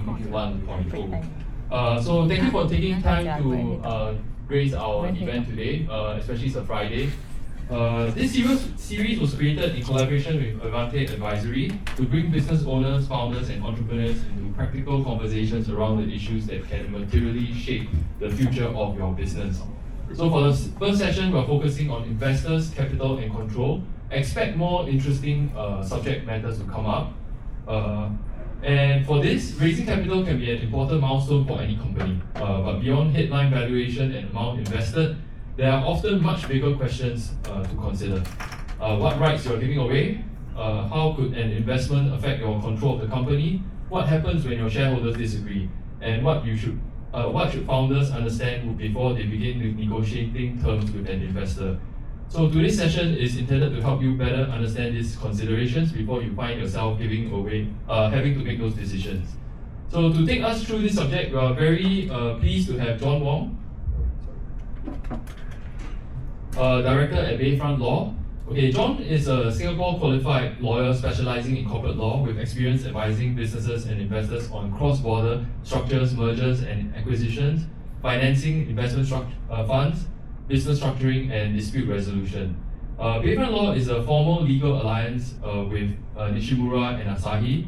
Briefing 1.2. So thank you for taking time to grace our event today, especially it's a Friday. This series was created in collaboration with Advantage Advisory to bring business owners, founders, and entrepreneurs into practical conversations around the issues that can materially shape the future of your business. So for the first session, we're focusing on investors, capital, and control. Expect more interesting subject matters to come up. And for this, raising capital can be an important milestone for any company. But beyond headline valuation and amount invested, there are often much bigger questions to consider. What rights you're giving away? How could an investment affect your control of the company? What happens when your shareholders disagree? And what should founders understand before they begin negotiating terms with an investor? So today's session is intended to help you better understand these considerations before you find yourself having to make those decisions. So to take us through this subject, we are very pleased to have John Wong, Director at Bayfront Law. Okay, John is a Singapore qualified lawyer specializing in corporate law with experience advising businesses and investors on cross-border structures, mergers and acquisitions, financing investment funds, business structuring, and dispute resolution. Bayfront Law is a formal legal alliance with Nishimura and Asahi,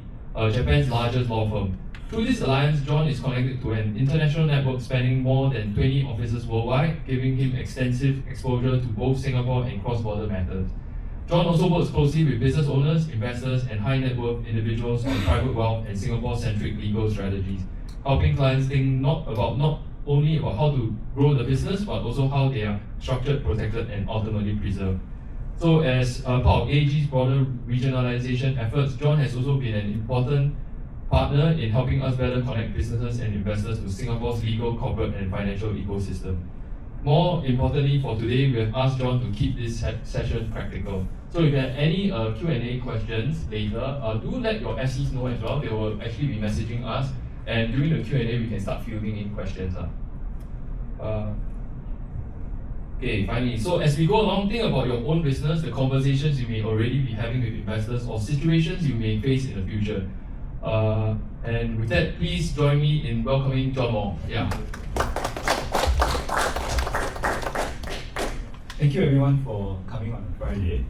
Japan's largest law firm. Through this alliance, John is connected to an international network spanning more than 20 offices worldwide, giving him extensive exposure to both Singapore and cross-border matters. John also works closely with business owners, investors, and high-net-worth individuals on private wealth and Singapore-centric legal strategies, helping clients think not only about how to grow the business, but also how they are structured, protected, and ultimately preserved. So as part of AG's broader regionalization efforts, John has also been an important partner in helping us better connect businesses and investors to Singapore's legal, corporate, and financial ecosystem. More importantly, for today, we have asked John to keep this session practical. So if you have any Q&A questions later, do let your SCs know as well. They will actually be messaging us, and during the Q&A, we can start fielding in questions. Okay, finally, so as we go along, think about your own business, the conversations you may already be having with investors, or situations you may face in the future. And with that, please join me in welcoming John Wong. Yeah. Thank you everyone for coming on Friday.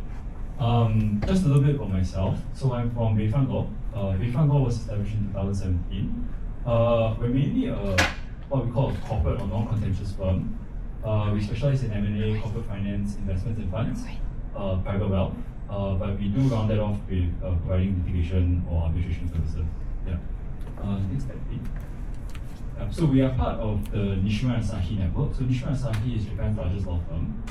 Just a little bit about myself. So I'm from Bayfront Law. Bayfront Law was established in 2017. We're mainly what we call a corporate or non-contentious firm. We specialize in M&A, corporate finance, investments and funds, private wealth. But we do round that off with providing litigation or arbitration services. Yeah. Next slide, please. So we are part of the Nishimura and Asahi network. So Nishimura and Asahi is Japan's largest law firm.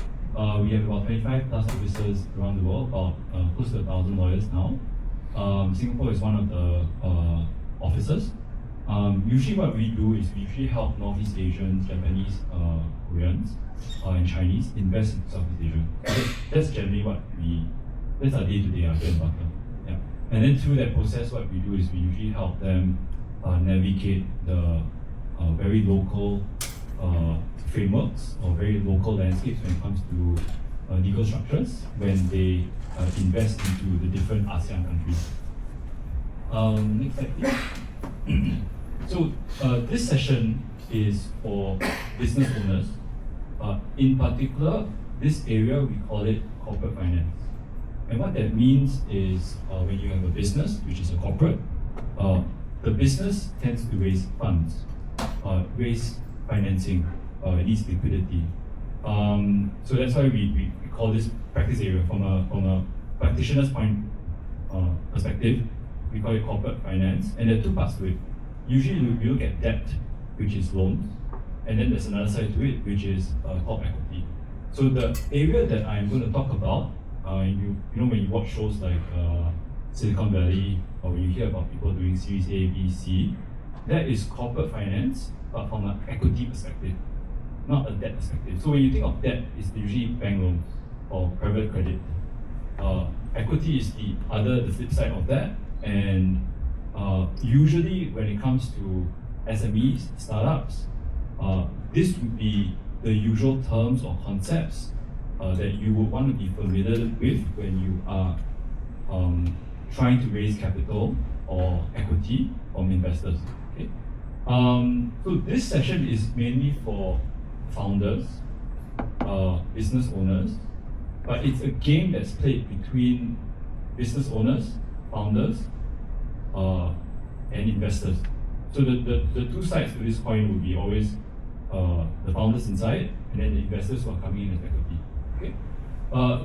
We have about 25 plus offices around the world, about close to 1,000 lawyers now. Singapore is one of the offices. Usually what we do is we usually help Northeast Asians, Japanese, Koreans, and Chinese invest in Southeast Asia. That's generally that's our day-to-day, our bread and butter. Yeah. And then through that process, what we do is we usually help them navigate the very local frameworks or very local landscapes when it comes to legal structures when they invest into the different ASEAN countries. Next slide, please. So this session is for business owners. In particular, this area we call it corporate finance. And what that means is when you have a business, which is a corporate, the business tends to raise funds, raise financing, it needs liquidity. So that's why we call this practice area from a practitioner's perspective. We call it corporate finance, and there are two parts to it. Usually we look at debt, which is loans, and then there's another side to it, which is called equity. So the area that I'm going to talk about, you know when you watch shows like Silicon Valley, or when you hear about people doing Series A, B, C, that is corporate finance, but from an equity perspective, not a debt perspective. So when you think of debt, it's usually bank loans or private credit. Equity is the flip side of that, and usually when it comes to SMEs, startups, this would be the usual terms or concepts that you would want to be familiar with when you are trying to raise capital or equity from investors. Okay. So this session is mainly for founders, business owners, but it's a game that's played between business owners, founders, and investors. So the two sides to this coin will be always the founders inside, and then the investors who are coming in as equity. Okay.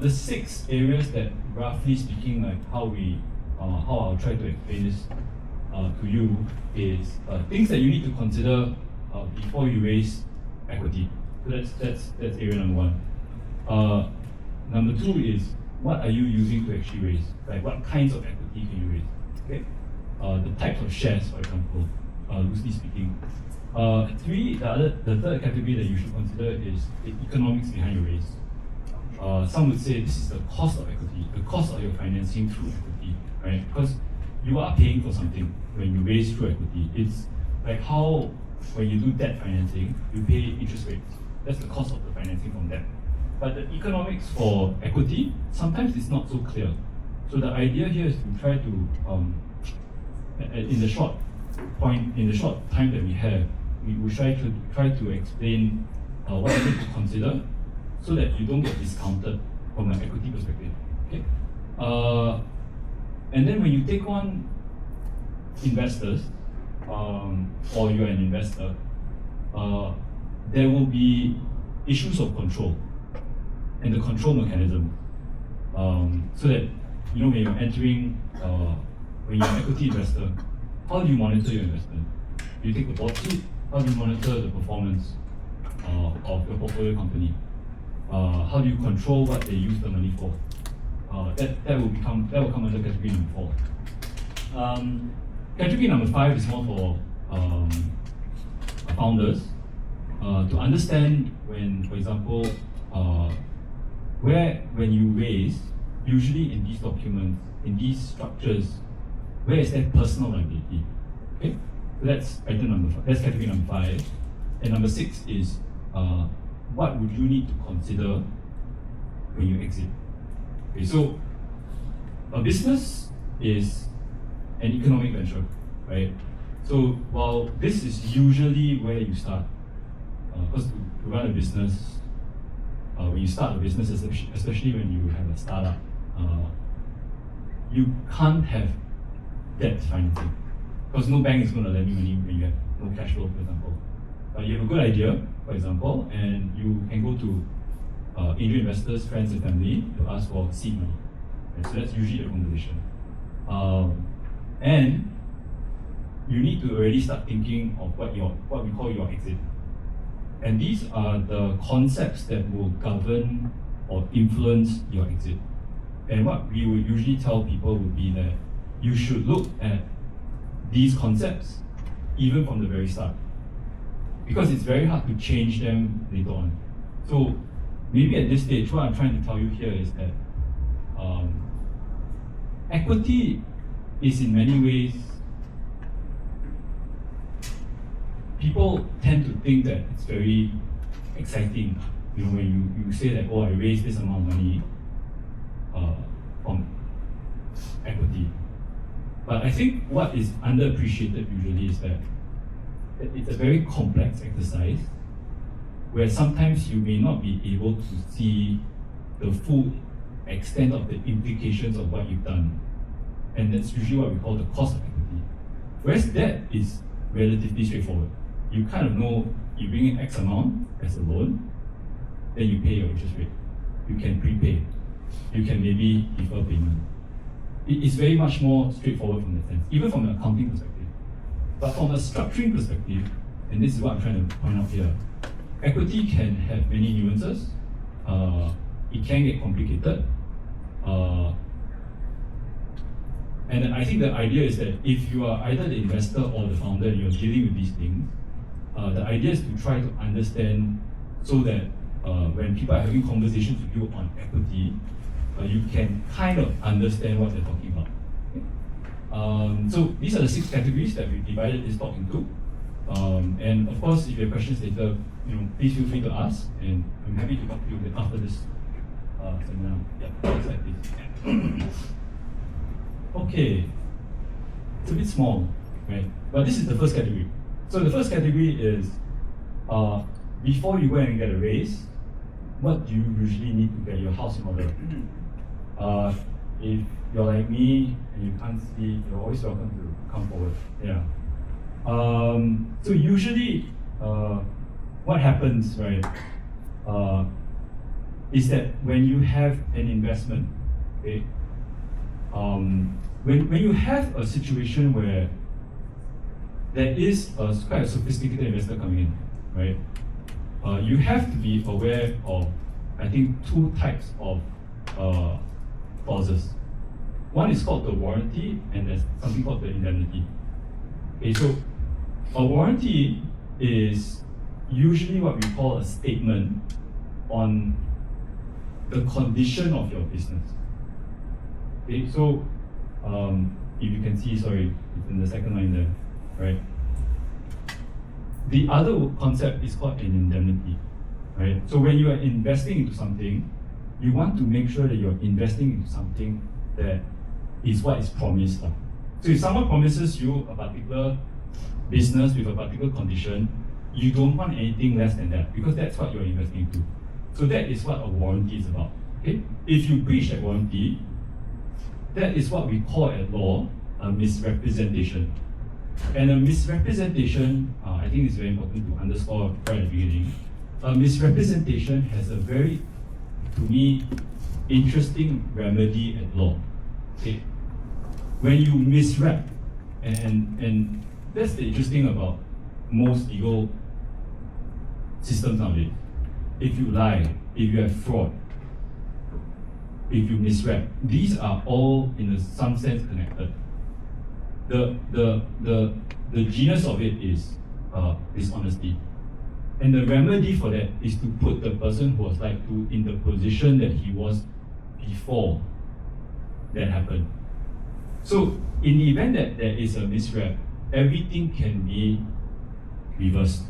The 6 areas that, roughly speaking, like how I'll try to explain this to you is things that you need to consider before you raise equity. So that's area number 1. Number 2 is, what are you using to actually raise? Like, what kinds of equity can you raise? Okay. The types of shares, for example, loosely speaking. 3, the third category that you should consider is the economics behind your raise. Some would say this is the cost of equity, the cost of your financing through equity, right? Because you are paying for something when you raise through equity. It's like how, when you do debt financing, you pay interest rates. That's the cost of the financing from debt. But the economics for equity, sometimes it's not so clear. So the idea here is to try to, in the short time that we have, we will try to explain what you need to consider so that you don't get discounted from an equity perspective. Okay. And then when you take on investors, or you're an investor, there will be issues of control and the control mechanism, so that when you're entering, when you're an equity investor, how do you monitor your investment? Do you take the board seat? How do you monitor the performance of your portfolio company? How do you control what they use the money for? That will come under category number 4. Category number 5 is more for founders to understand when, for example, when you raise, usually in these documents, in these structures, where is there personal liability? Okay, so that's item number 5. That's category number 5, and number 6 is what would you need to consider when you exit? Okay, so a business is an economic venture, right? So while this is usually where you start, because to run a business, when you start a business, especially when you have a startup, you can't have debt financing because no bank is going to lend you money when you have no cash flow, for example. You have a good idea, for example, and you can go to angel investors, friends, and family to ask for seed money. Okay, so that's usually the conversation. And you need to already start thinking of what we call your exit. And these are the concepts that will govern or influence your exit. And what we would usually tell people would be that you should look at these concepts even from the very start, because it's very hard to change them later on. So maybe at this stage, what I'm trying to tell you here is that equity is in many ways, people tend to think that it's very exciting, when you say that, oh, I raised this amount of money from equity. But I think what is underappreciated usually is that it's a very complex exercise where sometimes you may not be able to see the full extent of the implications of what you've done. And that's usually what we call the cost of equity. Whereas debt is relatively straightforward. You kind of know you bring in X amount as a loan, then you pay your interest rate. You can prepay. You can maybe defer payment. It is very much more straightforward from that sense, even from an accounting perspective. But from a structuring perspective, and this is what I'm trying to point out here, equity can have many nuances. It can get complicated. And I think the idea is that if you are either the investor or the founder and you're dealing with these things, the idea is to try to understand so that when people are having conversations with you on equity, you can kind of understand what they're talking about. Okay? So these are the 6 categories that we've divided this talk into. And of course, if you have questions later, please feel free to ask, and I'm happy to talk to you after this seminar. Yeah, next slide, please. Okay, it's a bit small. right? But this is the first category. So the first category is before you go and get a raise, what do you usually need to get your house in order? If you're like me and you can't see, you're always welcome to come forward. Yeah. So usually, what happens, right, is that when you have an investment, okay, when you have a situation where there is quite a sophisticated investor coming in, right, you have to be aware of, I think, two types of clauses. One is called the warranty, and there's something called the indemnity. Okay, so a warranty is usually what we call a statement on the condition of your business. Okay, so if you can see, sorry, it's in the second line there, right? The other concept is called an indemnity, right? So when you are investing into something, you want to make sure that you're investing into something that is what is promised. So if someone promises you a particular business with a particular condition, you don't want anything less than that, because that's what you're investing into. So that is what a warranty is about. Okay? If you breach that warranty, that is what we call at law a misrepresentation. And a misrepresentation, I think it's very important to underscore right at the beginning. A misrepresentation has a very, to me, interesting remedy at law. Okay? When you misrep, and that's the interesting about most legal systems nowadays. If you lie, if you have fraud, if you misrep, these are all in some sense connected. The genius of it is dishonesty. And the remedy for that is to put the person who was lied to in the position that he was before that happened. So in the event that there is a misrep, everything can be reversed.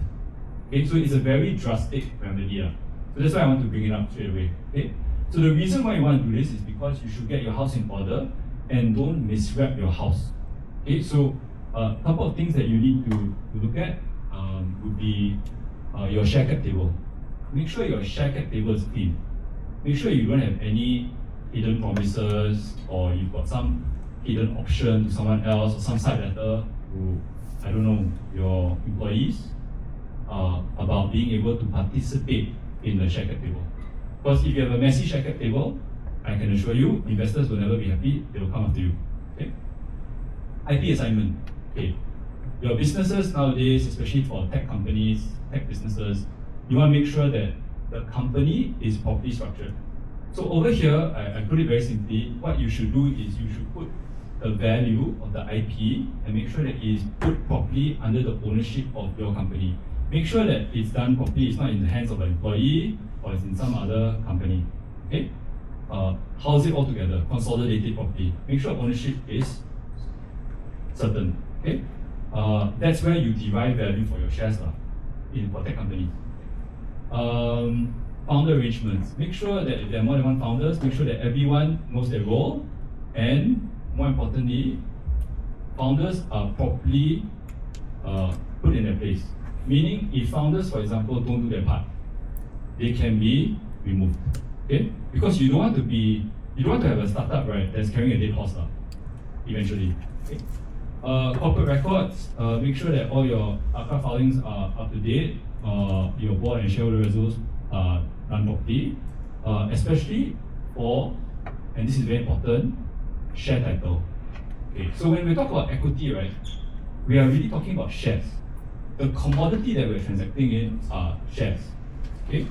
Okay, so it's a very drastic remedy. So that's why I want to bring it up straight away. Okay? So the reason why you want to do this is because you should get your house in order and don't misrep your house. Okay, so a couple of things that you need to look at would be your share cap table. Make sure your share cap table is clean. Make sure you don't have any hidden promises, or you've got some hidden option to someone else, or some side letter to, I don't know, your employees about being able to participate in the share cap table. Because if you have a messy share cap table, I can assure you, investors will never be happy, they will come after you. Okay? IP assignment. Okay. Your businesses nowadays, especially for tech companies, tech businesses, you want to make sure that the company is properly structured. So over here, I put it very simply, what you should do is you should put the value of the IP and make sure that it is put properly under the ownership of your company. Make sure that it's done properly, it's not in the hands of an employee or it's in some other company. Okay? House it all together, consolidate it properly. Make sure ownership is certain. Okay? That's where you derive value for your shares for tech companies. Founder arrangements. Make sure that if there are more than one founders, make sure that everyone knows their role, and more importantly, founders are properly put in their place. Meaning, if founders, for example, don't do their part, they can be removed. Okay? Because you don't want to have a startup, right, that's carrying a dead horse eventually. Okay? Corporate records, make sure that all your ACA filings are up to date, your board and shareholder results are done properly, especially for, and this is very important, share title. Okay, so when we talk about equity, right, we are really talking about shares. The commodity that we're transacting in are shares. Okay,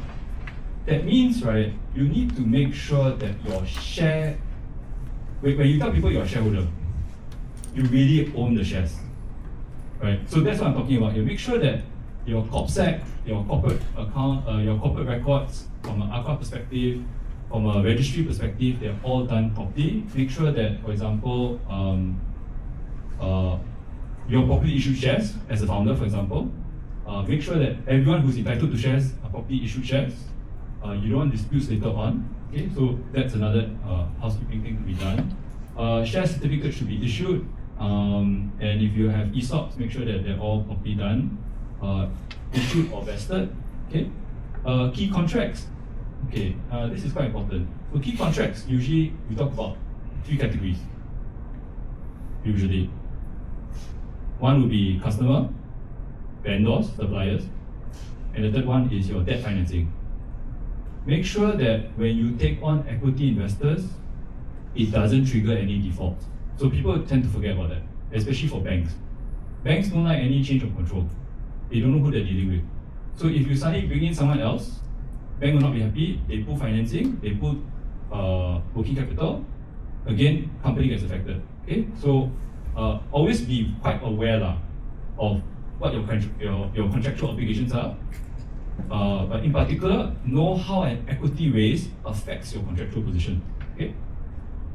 that means, right, you need to make sure that your share, when you tell people you're a shareholder, you really own the shares, right? So that's what I'm talking about here. Make sure that your CorpSec, your corporate account, your corporate records, from an ACA perspective, from a registry perspective, they're all done properly. Make sure that, for example, your properly issued shares as a founder, for example. Make sure that everyone who's entitled to shares are properly issued shares. You don't want disputes later on. Okay, so that's another housekeeping thing to be done. Share certificates should be issued. And if you have ESOPs, make sure that they're all properly done, issued or vested. Okay. Key contracts. Okay, this is quite important. So key contracts, usually we talk about 3 categories. Usually, one would be customer, vendors, suppliers, and the third one is your debt financing. Make sure that when you take on equity investors, it doesn't trigger any defaults. So people tend to forget about that, especially for banks. Banks don't like any change of control. They don't know who they're dealing with. So if you suddenly bring in someone else, bank will not be happy, they pull financing, they pull working capital, again, company gets affected. Okay, so always be quite aware of what your contractual obligations are, but in particular, know how an equity raise affects your contractual position. Okay,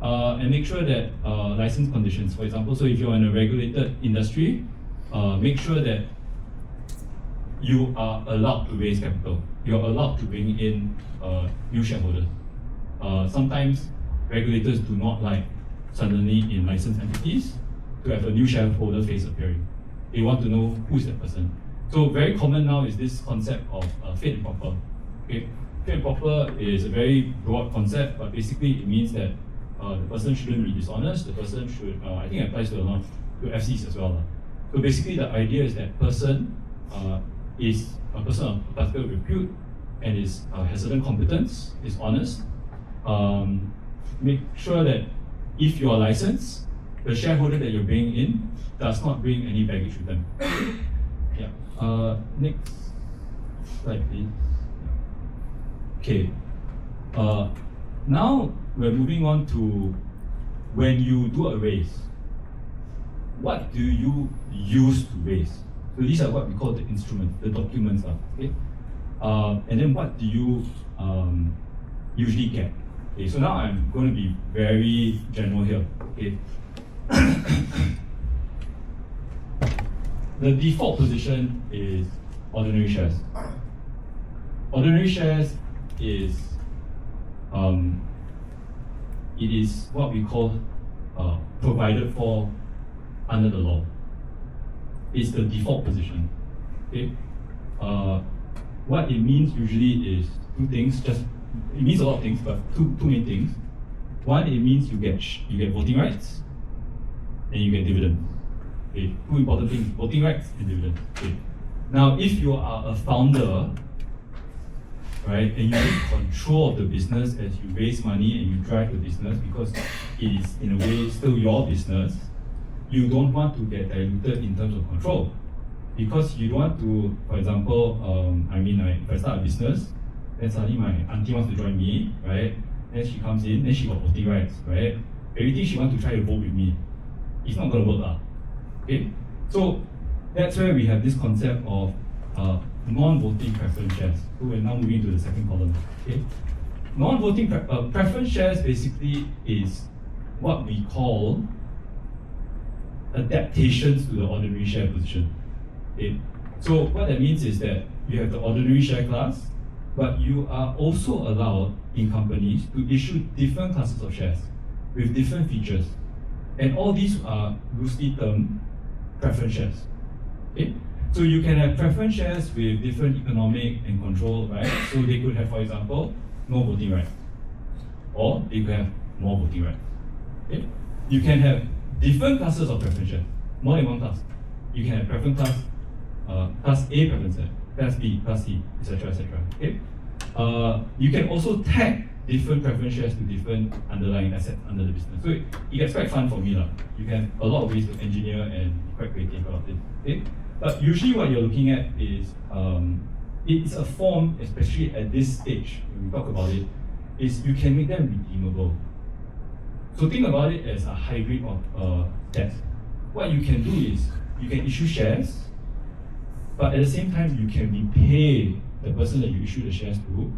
and make sure that license conditions, for example, so if you're in a regulated industry, make sure that you are allowed to raise capital. You're allowed to bring in new shareholders. Sometimes regulators do not like suddenly in licensed entities to have a new shareholder face appearing. They want to know who's that person. So very common now is this concept of fit and proper. Okay? Fit and proper is a very broad concept, but basically it means that the person shouldn't be dishonest. The person should, I think it applies to a lot to FCs as well. So basically the idea is that person is a person of particular repute and has certain competence, is honest. Make sure that if you are licensed, the shareholder that you're bringing in does not bring any baggage with them. Yeah. Next slide, please. Okay. Now we're moving on to when you do a raise. What do you use to raise? So these are what we call the instruments, the documents. Okay. And then what do you usually get? Okay, so now I'm going to be very general here. Okay. The default position is ordinary shares. Ordinary shares is it is what we call provided for under the law. It's the default position. Okay. What it means usually is 2 things. It means a lot of things, but two main things. One, it means you get voting rights, and you get dividends. Okay. 2 important things: voting rights and dividends. Okay. Now, if you are a founder, right, and you take control of the business as you raise money and you drive the business, because it is in a way still your business, you don't want to get diluted in terms of control. Because you don't want to, for example, if I start a business, then suddenly my auntie wants to join me, right? Then she comes in, then she got voting rights, right? Everything she wants to try to vote with me. It's not going to work. Okay? So that's where we have this concept of non-voting preference shares. So we're now moving to the second column. Okay? Non-voting preference shares basically is what we call adaptations to the ordinary share position. Okay? So what that means is that you have the ordinary share class, but you are also allowed in companies to issue different classes of shares with different features. And all these are loosely termed preference shares. Okay? So you can have preference shares with different economic and control rights. So they could have, for example, no voting rights, or they could have more voting rights. Okay? You can have different classes of preference shares, more than one class. You can have preference class, class A preference share, class B, class C, etc., etc. Okay? You can also tag different preference shares to different underlying assets under the business. So it gets quite fun for me. You can have a lot of ways to engineer and be quite creative about it. Okay? But usually what you're looking at is, it's a form, especially at this stage, when we talk about it, is you can make them redeemable. So think about it as a hybrid of debt. What you can do is, you can issue shares, but at the same time, you can repay the person that you issue the shares to,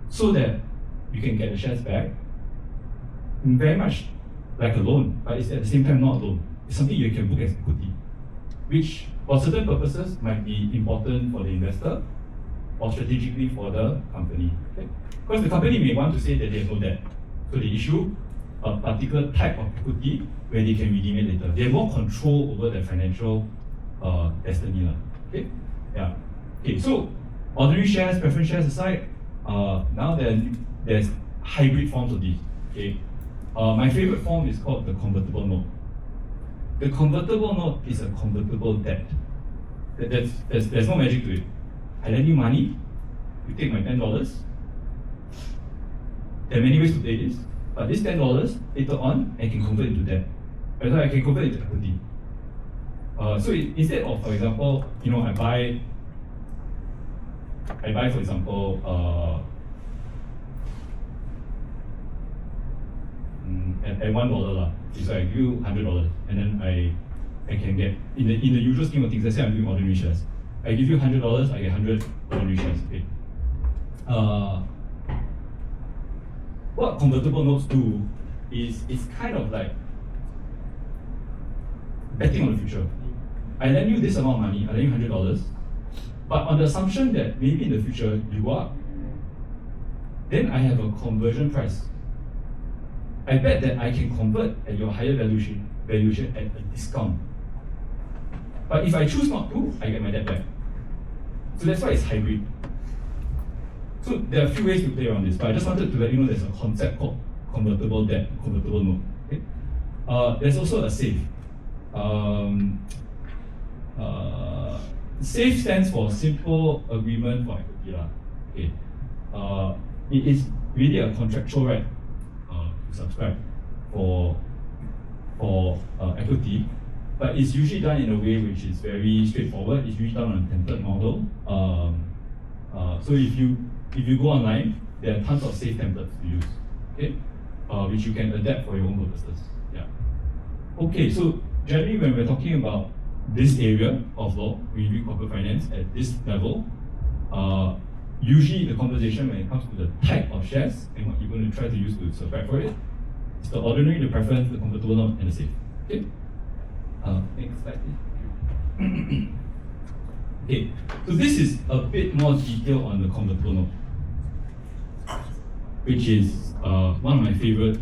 so that you can get the shares back. Very much like a loan, but it's at the same time not a loan. It's something you can book as equity, which for certain purposes might be important for the investor or strategically for the company. Okay? Because the company may want to say that they have no debt, so they issue, a particular type of equity where they can redeem it later. They have more control over their financial destiny. Okay? Yeah. Okay, so ordinary shares, preference shares aside, now there's hybrid forms of these. Okay? My favorite form is called the convertible note. The convertible note is a convertible debt. There's no magic to it. I lend you money, you take my $10. There are many ways to play this, but this $10 later on I can convert into debt. I can convert it into equity. So instead of, for example, I buy, for example, at $1, so I give you $100, and then I can get in the usual scheme of things. Let's say I'm doing ordinary shares. I give you $100, I get 100 ordinary shares. Okay. What convertible notes do is it's kind of like betting on the future. I lend you this amount of money, I lend you $100, but on the assumption that maybe in the future you go up, then I have a conversion price. I bet that I can convert at your higher valuation at a discount. But if I choose not to, I get my debt back. So that's why it's hybrid. So there are a few ways to play around this, but I just wanted to let you know there's a concept called convertible debt, convertible note. Okay? There's also a SAFE. SAFE stands for Simple Agreement for Equity. Okay. It is really a contractual right to subscribe for equity, but it's usually done in a way which is very straightforward. It's usually done on a template model. So if you go online, there are tons of SAFE templates to use, okay, which you can adapt for your own purposes. Yeah. Okay, so generally when we're talking about this area of law, we read corporate finance at this level, usually the conversation when it comes to the type of shares and what you're going to try to use to subscribe for it, it's the ordinary, the preference, the convertible note, and the SAFE. Okay? Next slide, please. Okay, so this is a bit more detail on the convertible note, which is one of my favorite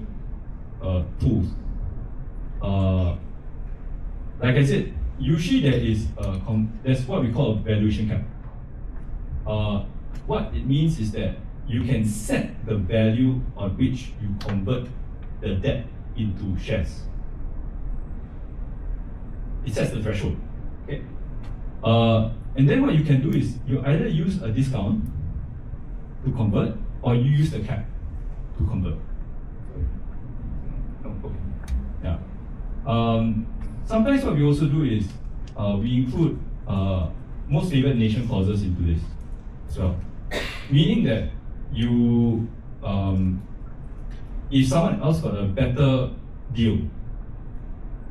tools. Like I said, usually there's what we call a valuation cap. What it means is that you can set the value on which you convert the debt into shares. It sets the threshold. Okay. And then what you can do is you either use a discount to convert, or you use the cap to convert. Okay. Yeah. Sometimes what we also do is we include most favored nation clauses into this as well. Meaning that you, if someone else got a better deal,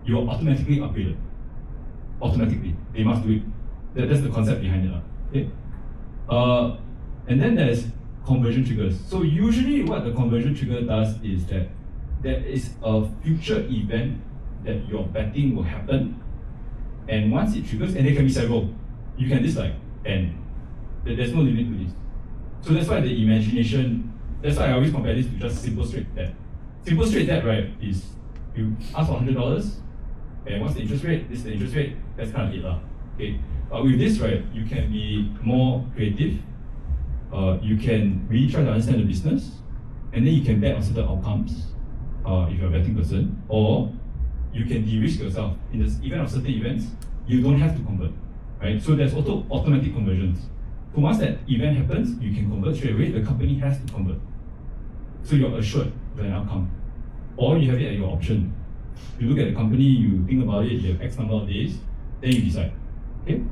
you're automatically upgraded. Automatically, they must do it. That's the concept behind it. Okay? And then there's conversion triggers. So usually what the conversion trigger does is that there is a future event that you're betting will happen, and once it triggers, and there can be several, you can just like end. There's no limit to this. So that's why the imagination, that's why I always compare this to just simple straight debt. Simple straight debt, right, is you ask for $100, and what's the interest rate? This is the interest rate, that's kind of it. Okay. But with this, right, you can be more creative. You can really try to understand the business, and then you can bet on certain outcomes if you're a betting person, or you can de-risk yourself. In the event of certain events, you don't have to convert, right? So there's also automatic conversions. So once that event happens, you can convert straight away. The company has to convert. So you're assured of an outcome. Or you have it at your option. You look at the company, you think about it, you have X number of days, then you decide. Okay?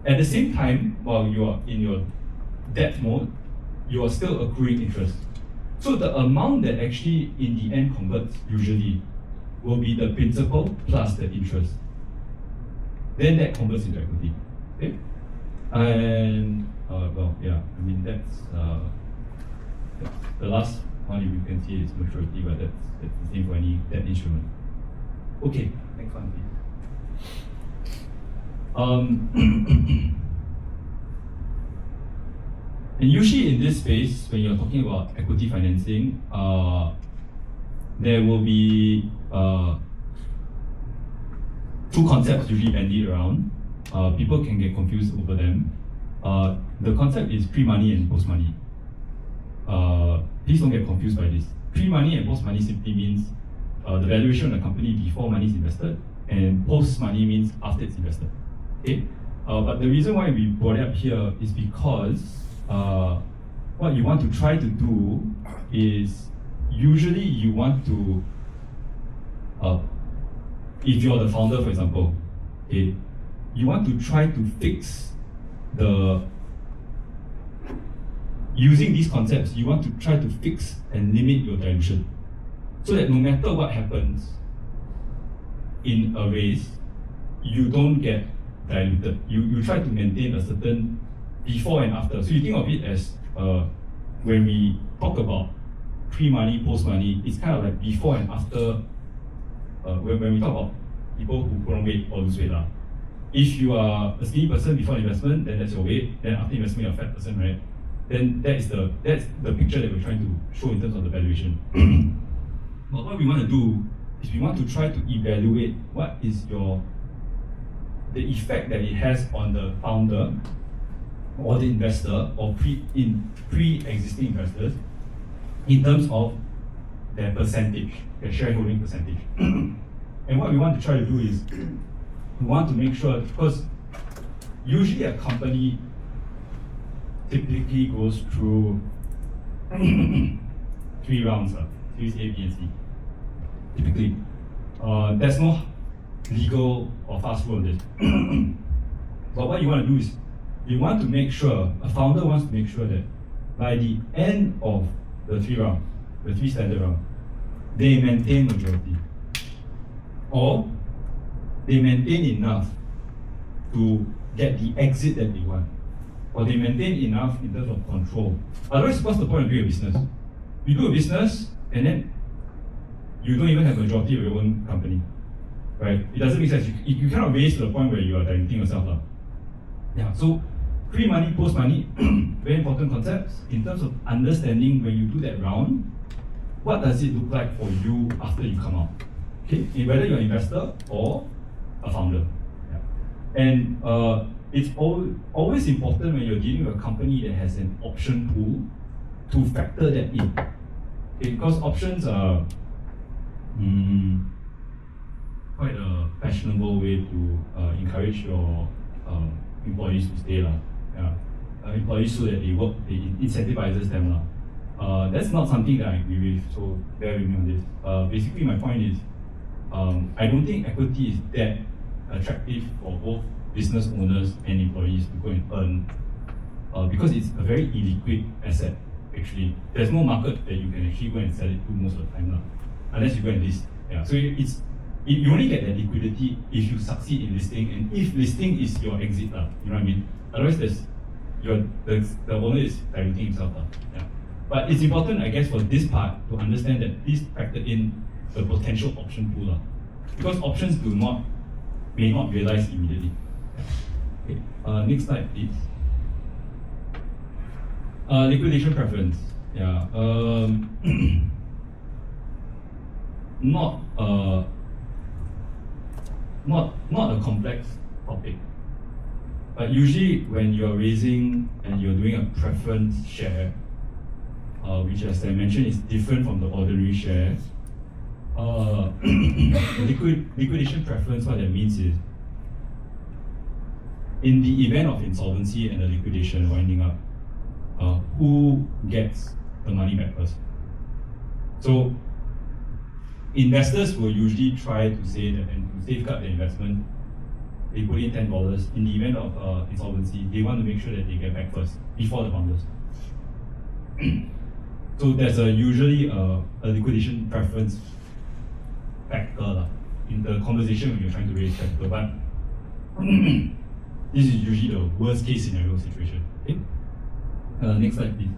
At the same time, while you are in your debt mode, you are still accruing interest. So the amount that actually in the end converts usually will be the principal plus the interest. Then that converts into equity. Okay? And well, yeah, I mean that's the last one you can see is maturity, but that's the same for any debt instrument. Okay, next one please. And usually in this space, when you're talking about equity financing, there will be two concepts usually bandied around. People can get confused over them. The concept is pre-money and post-money. Please don't get confused by this. Pre-money and post-money simply means the valuation of the company before money is invested, and post-money means after it's invested. Okay? But the reason why we brought it up here is because what you want to try to do is usually you want to, if you're the founder, for example, okay, you want to try to fix using these concepts, you want to try to fix and limit your dilution. So that no matter what happens in a raise, you don't get diluted. You try to maintain a certain before and after. So you think of it as when we talk about pre-money, post-money, it's kind of like before and after. When we talk about people who put on weight or lose weight. If you are a skinny person before investment, then that's your weight. Then after investment, you're a fat person, right? Then that's the picture that we're trying to show in terms of the valuation. But what we want to do is we want to try to evaluate what is the effect that it has on the founder or the investor or pre-existing investors in terms of their percentage, their shareholding percentage. And what we want to try to do is we want to make sure, because usually a company typically goes through 3 rounds, Series A, B, and C. Typically. There's no legal or fast rule on this. But what you want to do is, you want to make sure, a founder wants to make sure that by the end of the 3 rounds, the 3 standard rounds, they maintain majority. Or they maintain enough to get the exit that they want. Or they maintain enough in terms of control. Otherwise, what's the point of doing a business? You do a business and then you don't even have majority of your own company. Right? It doesn't make sense. You cannot raise to the point where you are diluting yourself. Yeah, so pre-money, post-money, very important concepts in terms of understanding when you do that round, what does it look like for you after you come out? Okay, whether you're an investor or a founder. Yeah. And it's always important when you're dealing with a company that has an option pool to factor that in. Okay, because options are quite a fashionable way to encourage your employees to stay. Yeah. Employees so that they work, it incentivizes them. That's not something that I agree with, so bear with me on this. Basically, my point is, I don't think equity is that attractive for both business owners and employees to go and earn, because it's a very illiquid asset. Actually, there's no market that you can actually go and sell it to most of the time, unless you go and list. Yeah, so you only get that liquidity if you succeed in listing, and if listing is your exit, you know what I mean. Otherwise, the owner is diluting himself. Yeah. But it's important, I guess, for this part to understand that please factor in the potential option pool, because options may not realize immediately. Okay. Next slide, please. Liquidation preference. Yeah. Not a complex topic. But usually when you're raising and you're doing a preference share, which as I mentioned is different from the ordinary share, liquidation preference, what that means is, in the event of insolvency and the liquidation winding up, who gets the money back first? So investors will usually try to say that, and to safeguard the investment, they put in $10. In the event of insolvency, they want to make sure that they get back first before the founders. So there's usually a liquidation preference factor in the conversation when you're trying to raise capital, but this is usually the worst case scenario situation. Okay? Next slide, please.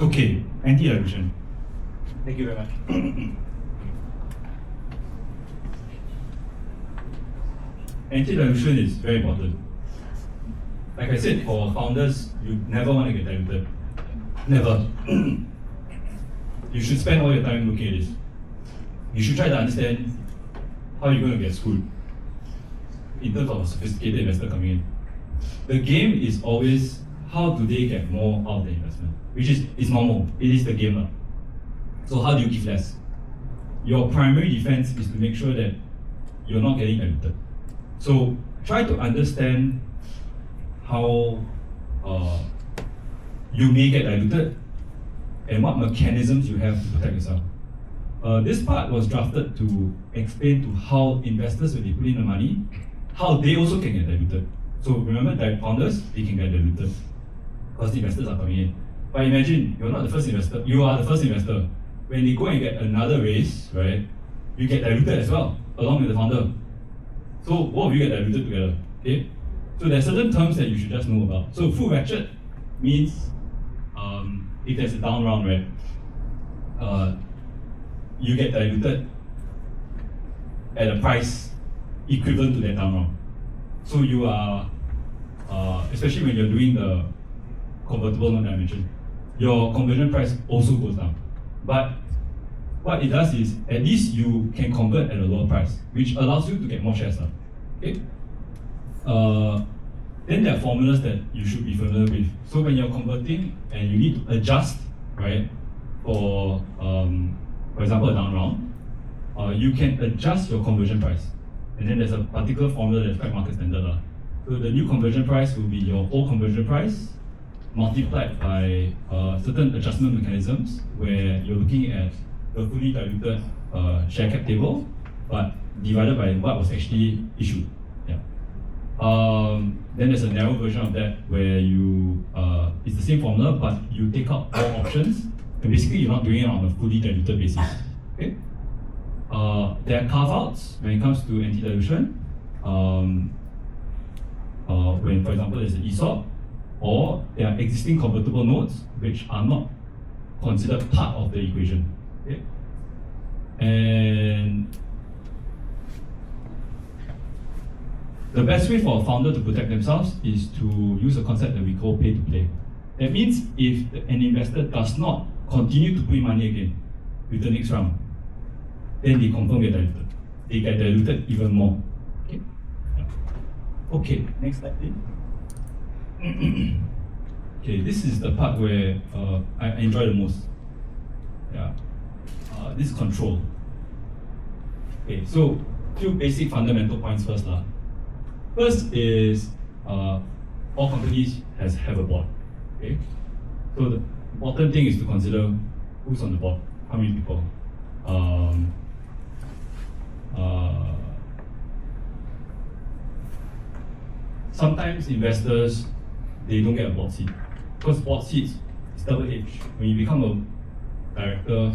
Okay, anti-dilution. Thank you very much. anti-dilution is very important. Like I said, for founders, you never want to get diluted. Never. You should spend all your time looking at this. You should try to understand how you're going to get screwed in terms of a sophisticated investor coming in. The game is always how do they get more out of the investment, which is normal. It is the game now. So how do you give less? Your primary defense is to make sure that you're not getting diluted. So try to understand how you may get diluted and what mechanisms you have to protect yourself. This part was drafted to explain to how investors, when they put in the money, how they also can get diluted. So remember that founders, they can get diluted because the investors are coming in. But imagine you're not the first investor, you are the first investor. When they go and get another raise, right, you get diluted as well, along with the founder. So both of you get diluted together. Okay? So there are certain terms that you should just know about. So full ratchet means if there's a down round, right, you get diluted at a price equivalent to that down round. So you are, especially when you're doing the convertible note that I mentioned, your conversion price also goes down. But what it does is, at least you can convert at a lower price, which allows you to get more shares. Okay? Then there are formulas that you should be familiar with. So when you're converting and you need to adjust, right, for example, a down round, you can adjust your conversion price. And then there's a particular formula that's quite market standard. So the new conversion price will be your old conversion price multiplied by certain adjustment mechanisms where you're looking at the fully diluted share cap table, but divided by what was actually issued. Yeah. Then there's a narrow version of that where you it's the same formula, but you take out all options, and basically you're not doing it on a fully diluted basis. Okay. There are carve-outs when it comes to anti-dilution. When, for example, there's an ESOP, or there are existing convertible notes which are not considered part of the equation. Okay? And the best way for a founder to protect themselves is to use a concept that we call pay to play. That means if an investor does not continue to put in money again with the next round, then they confirm get diluted. They get diluted even more. Okay, okay, next slide please. Okay, this is the part where I enjoy the most. Yeah, this is control. Okay, so few basic fundamental points first. First is all companies have a board. Okay, so the important thing is to consider who's on the board, how many people. Sometimes investors, they don't get a board seat because board seats is double-edged. When you become a director,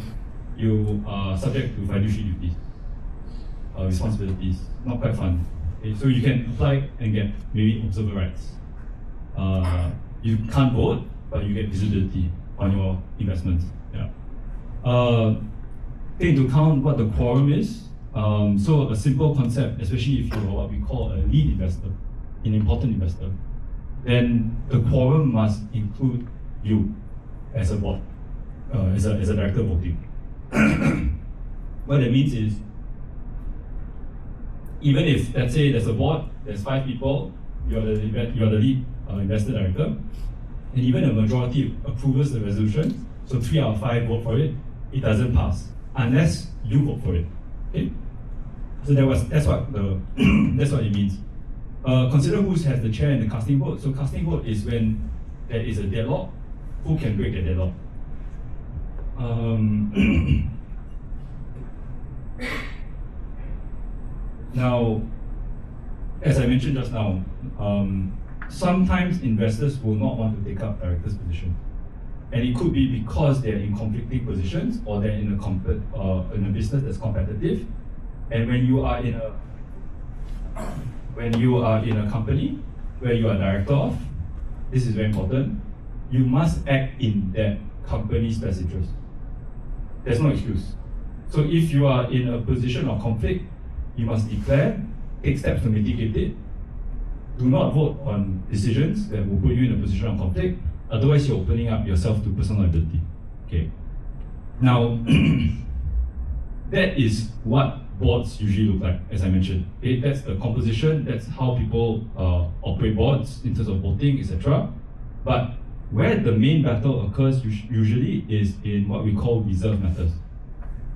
you are subject to fiduciary duties, responsibilities. Not quite fun. Okay, so you can apply and get maybe observer rights. You can't vote, but you get visibility on your investments. Yeah. Take into account what the quorum is. So a simple concept, especially if you're what we call a lead investor, an important investor, then the quorum must include you as a board, as a director voting. What that means is, even if, let's say there's a board, there's 5 people, you're the lead investor director, and even a majority approves the resolution, so 3 out of 5 vote for it, it doesn't pass unless you vote for it. Okay? So that's what it means. Consider who has the chair and the casting vote. So casting vote is when there is a deadlock. Who can break the deadlock? Now, as I mentioned just now, sometimes investors will not want to take up director's position. And it could be because they're in conflicting positions or they're in a business that's competitive. And when you are in a company where you are director of, this is very important, you must act in that company's best interest. There's no excuse. So if you are in a position of conflict, you must declare take steps to mitigate it. Do not vote on decisions that will put you in a position of conflict. Otherwise, you're opening up yourself to personal liability. Okay. Now, that is what boards usually look like, as I mentioned. Okay? That's the composition. That's how people operate boards in terms of voting, etc. But where the main battle occurs usually is in what we call reserve matters.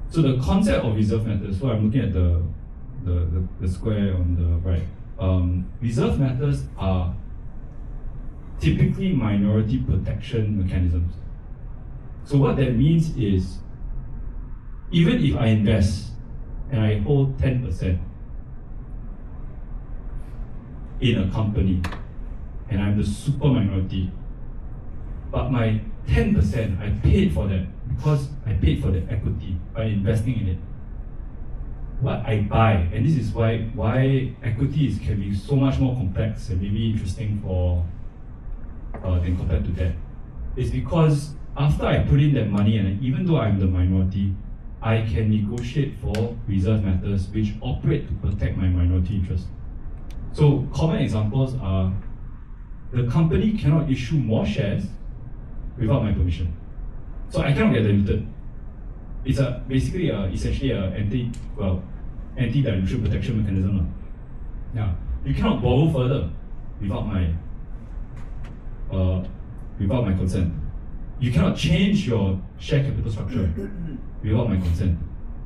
So the concept of reserve matters. So I'm looking at the square on the right. Reserve matters are typically minority protection mechanisms. So what that means is, even if I invest and I hold 10% in a company and I'm the super minority, but my 10%, I paid for that because I paid for the equity by investing in it. What I buy, and this is why equities can be so much more complex and maybe interesting for than compared to that, is because after I put in that money, and even though I'm the minority, I can negotiate for reserve matters which operate to protect my minority interest. So common examples are, the company cannot issue more shares without my permission. So I cannot get diluted. It's essentially an anti-dilution protection mechanism. Yeah, you cannot borrow further without my consent. You cannot change your share capital structure without my consent.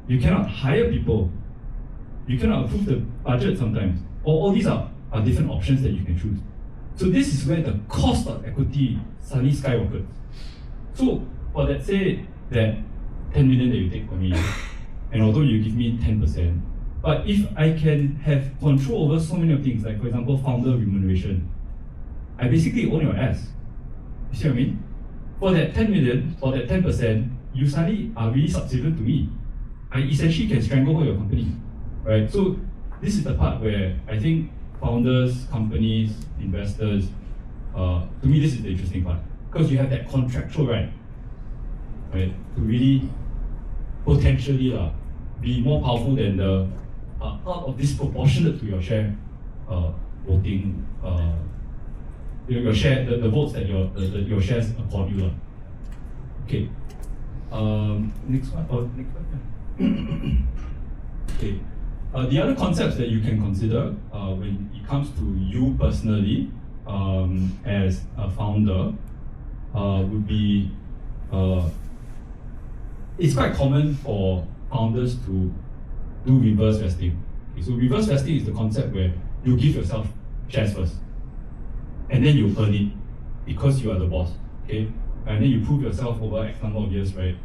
You cannot hire people. You cannot approve the budget sometimes. All these are different options that you can choose. So this is where the cost of equity suddenly skyrockets. So for let's say that 10 million that you take from me, and although you give me 10%, but if I can have control over so many of things, like for example, founder remuneration, I basically own your ass. You see what I mean? For that 10 million, for that 10%, you suddenly are really subservient to me. I essentially can strangle your company, right? So this is the part where I think founders, companies, investors, to me this is the interesting part, because you have that contractual right, to really potentially be more powerful than the part of disproportionate to your share voting, your share, the votes that your shares accord you. Okay. Next one. Next one. Okay. The other concepts that you can consider when it comes to you personally as a founder would be, it's quite common for founders to do reverse vesting. Okay, so reverse vesting is the concept where you give yourself shares first, and then you earn it because you are the boss. Okay, and then you prove yourself over X number of years, right?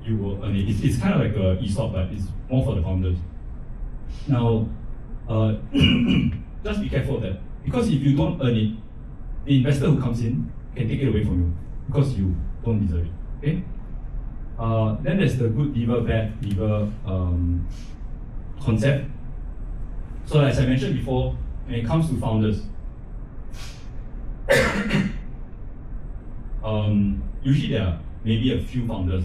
You will earn it. It's kind of like a ESOP, but it's more for the founders. Now, just be careful of that, because if you don't earn it, the investor who comes in can take it away from you because you don't deserve it. Okay. Then there's the good lever, bad lever concept. So as I mentioned before, when it comes to founders, usually there are maybe a few founders,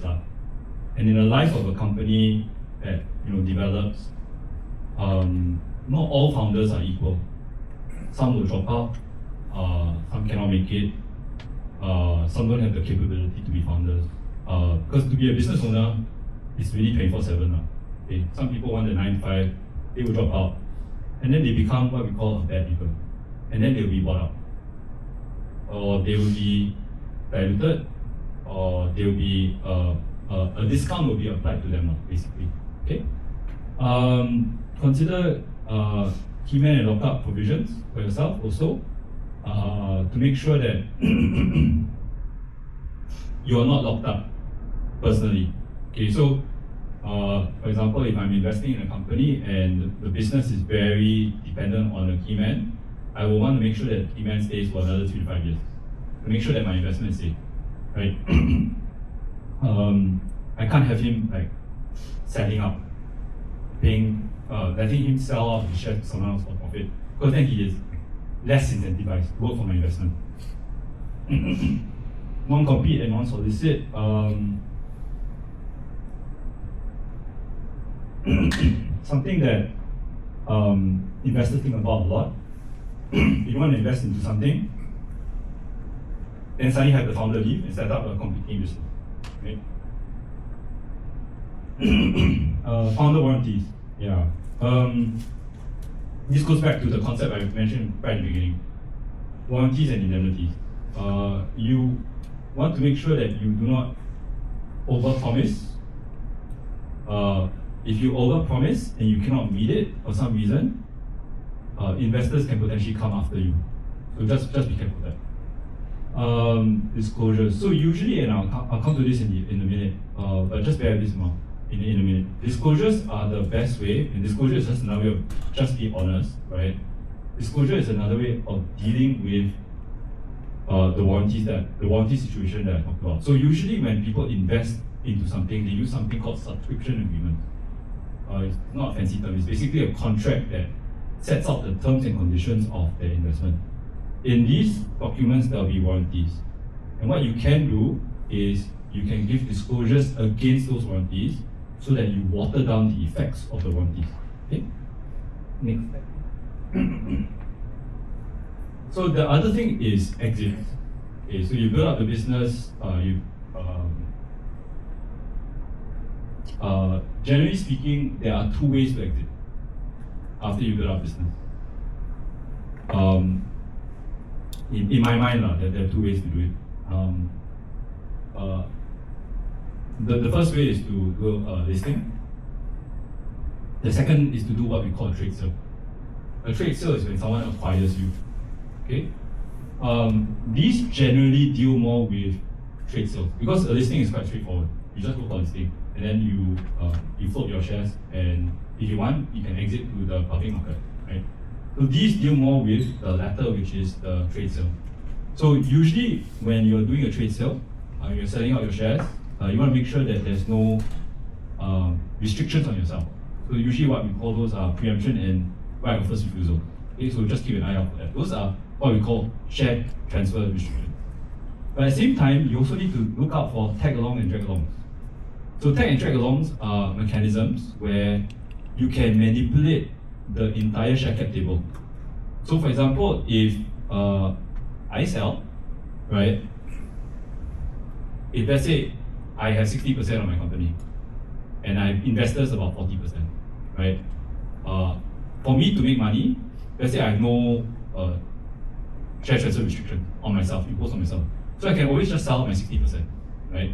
and in the life of a company that develops, not all founders are equal. Some will drop out, some cannot make it, some don't have the capability to be founders. Because to be a business owner, it's really 24/7. Okay? Some people want the 9 to 5, they will drop out, and then they become what we call a bad leaver, and then they will be bought out, or they will be diluted, or they will be a discount will be applied to them, basically. Okay. Consider keyman and lockup provisions for yourself also, to make sure that you are not locked up personally. Okay, so for example, if I'm investing in a company and the business is very dependent on a key man, I will want to make sure that the key man stays for another 3 to 5 years to make sure that my investment is safe, right? I can't have him like selling out, letting him sell off his shares to someone else for profit, because then he is less incentivized to work for my investment. Non-compete and non-solicit. Something that investors think about a lot. If you want to invest into something, then suddenly have the founder leave and set up a competing business. Right? Founder warranties. Yeah. This goes back to the concept I mentioned right at the beginning. Warranties and indemnities. You want to make sure that you do not overpromise. If you overpromise and you cannot meet it for some reason, investors can potentially come after you. So just be careful of that. Disclosures. So usually, and I'll come to this in a minute, but just bear this in mind in a minute. Disclosures are the best way, and disclosure is just another way of just be honest, right? Disclosure is another way of dealing with the warranty situation that I talked about. So usually when people invest into something, they use something called subscription agreement. It's not a fancy term, it's basically a contract that sets out the terms and conditions of the investment. In these documents, there will be warranties. And what you can do is you can give disclosures against those warranties so that you water down the effects of the warranties. Okay? Next step. So the other thing is exit. Okay, so you build up the business, generally speaking, there are two ways to exit after you build up business. In my mind, there are two ways to do it. The first way is to do a listing. The second is to do what we call a trade sale. A trade sale is when someone acquires you. Okay? These generally deal more with trade sales because a listing is quite straightforward. You just go for a listing and then you float your shares, and if you want, you can exit to the public market. Right? So these deal more with the latter, which is the trade sale. So usually when you're doing a trade sale, you're selling out your shares, you want to make sure that there's no restrictions on yourself. So usually what we call those are preemption and right of first refusal. Okay, so just keep an eye out for that. Those are what we call share transfer restrictions. But at the same time, you also need to look out for tag along and drag alongs. So tag and drag alongs are mechanisms where you can manipulate the entire share cap table. So for example, if I sell, right? If let's say I have 60% of my company and I have investors about 40%, right? For me to make money, let's say I have no share transfer restriction on myself, imposed on myself. So I can always just sell my 60%, right?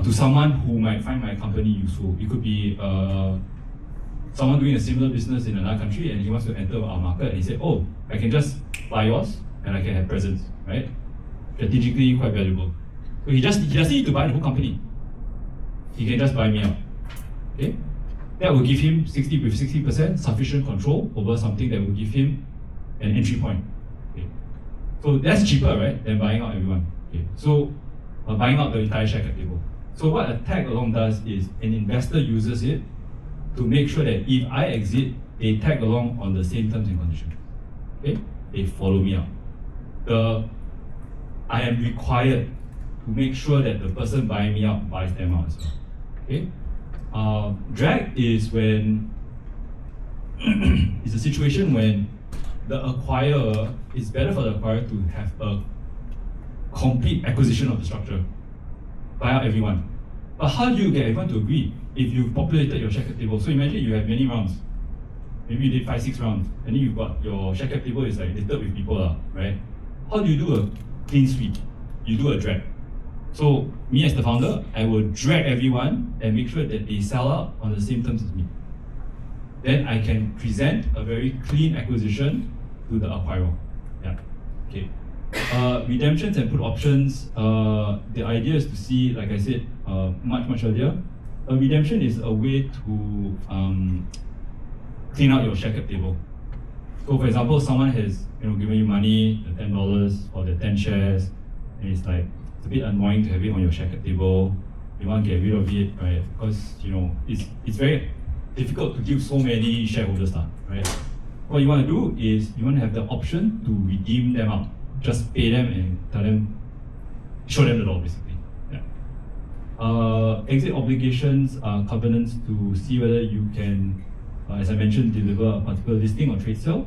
To someone who might find my company useful. It could be someone doing a similar business in another country and he wants to enter our market and he said, oh, I can just buy yours and I can have presence, right? Strategically quite valuable. So he doesn't need to buy the whole company. He can just buy me out. Okay? That will give him 60% sufficient control over something that will give him an entry point. Okay? So that's cheaper, right, than buying out everyone. Okay? So buying out the entire share cap table. So what a tag along does is an investor uses it to make sure that if I exit, they tag along on the same terms and conditions. Okay? They follow me out. I am required to make sure that the person buying me out buys them out as well. Okay? Drag is when it's a situation when the acquirer, it's better for the acquirer to have a complete acquisition of the structure, buy out everyone. But how do you get everyone to agree if you've populated your share cap table? So imagine you have many rounds. Maybe you did 5-6 rounds, and then you've got your share cap table is like littered with people, right? How do you do a clean sweep? You do a drag. So me as the founder, I will drag everyone and make sure that they sell out on the same terms as me. Then I can present a very clean acquisition to the acquirer. Yeah. Okay. Redemptions and put options. The idea is to see, like I said much earlier, a redemption is a way to clean out your share cap table. So for example, someone has given you money, the $10 or the 10 shares, and it's like it's a bit annoying to have it on your share cap table. You want to get rid of it, right? Because it's very difficult to give so many shareholders stuff, right? What you want to do is you want to have the option to redeem them out. Just pay them and tell them, show them the door basically. Yeah. Exit obligations are covenants to see whether you can as I mentioned, deliver a particular listing or trade sale.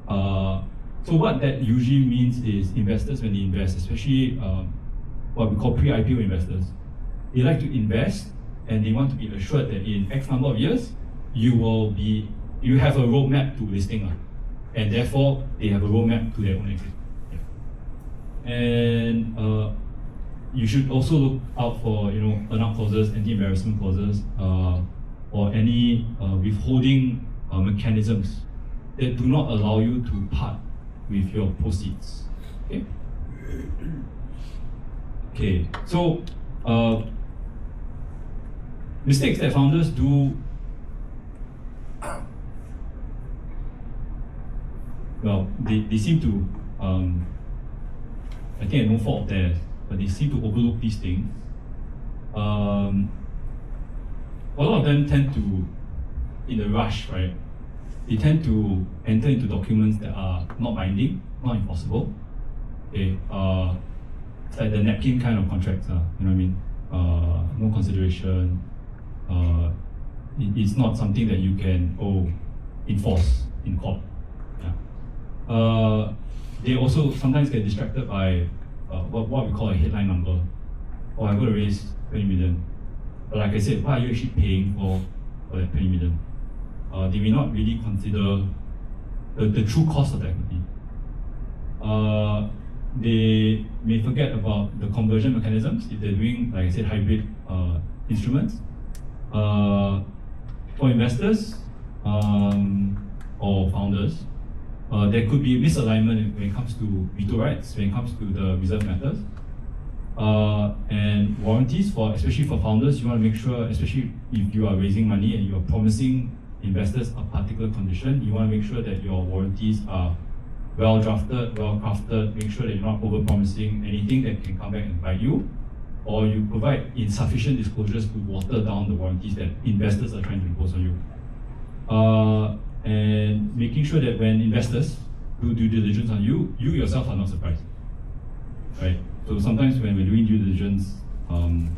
So what that usually means is investors, when they invest, especially what we call pre-IPO investors, they like to invest and they want to be assured that in X number of years, you have a roadmap to listing, and therefore they have a roadmap to their own exit. And you should also look out for earn-out clauses, anti-embarrassment clauses, or any withholding mechanisms that do not allow you to part with your proceeds. Okay. Okay. So mistakes that founders do. Well, they seem to. I think at no fault of theirs, but they seem to overlook these things. A lot of them tend to, in a rush, right? They tend to enter into documents that are not binding, not enforceable. Okay, it's like the napkin kind of contracts, you know what I mean? No consideration. It's not something that you can enforce in court. Yeah. They also sometimes get distracted by what we call a headline number. Oh, I'm going to raise 20 million. But like I said, what are you actually paying for that 20 million? They may not really consider the true cost of the equity. They may forget about the conversion mechanisms if they're doing, like I said, hybrid instruments. For investors or founders, there could be misalignment when it comes to veto rights, when it comes to the reserve matters. And warranties, especially for founders, you want to make sure, especially if you are raising money and you are promising investors a particular condition, you want to make sure that your warranties are well drafted, well crafted, make sure that you're not over promising anything that can come back and bite you, or you provide insufficient disclosures to water down the warranties that investors are trying to impose on you. And making sure that when investors do due diligence on you, you yourself are not surprised. Right? So sometimes when we're doing due diligence, the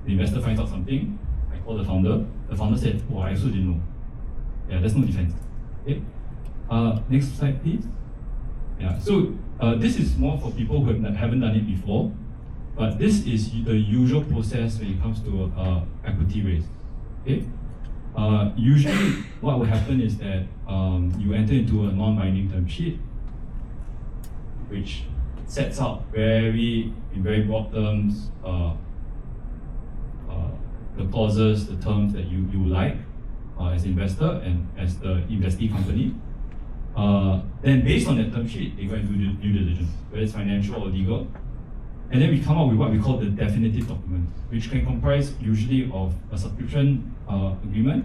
investor finds out something, I call the founder said, oh, I also didn't know. Yeah, there's no defense. Okay. Next slide, please. Yeah, so this is more for people who haven't done it before, but this is the usual process when it comes to equity raise. Okay. Usually, what will happen is that you enter into a non-binding term sheet, which sets out in very broad terms the clauses, the terms that you like as an investor and as the investee company. Then based on that term sheet, they go and do due diligence, whether it's financial or legal. And then we come up with what we call the definitive document, which can comprise usually of a subscription agreement,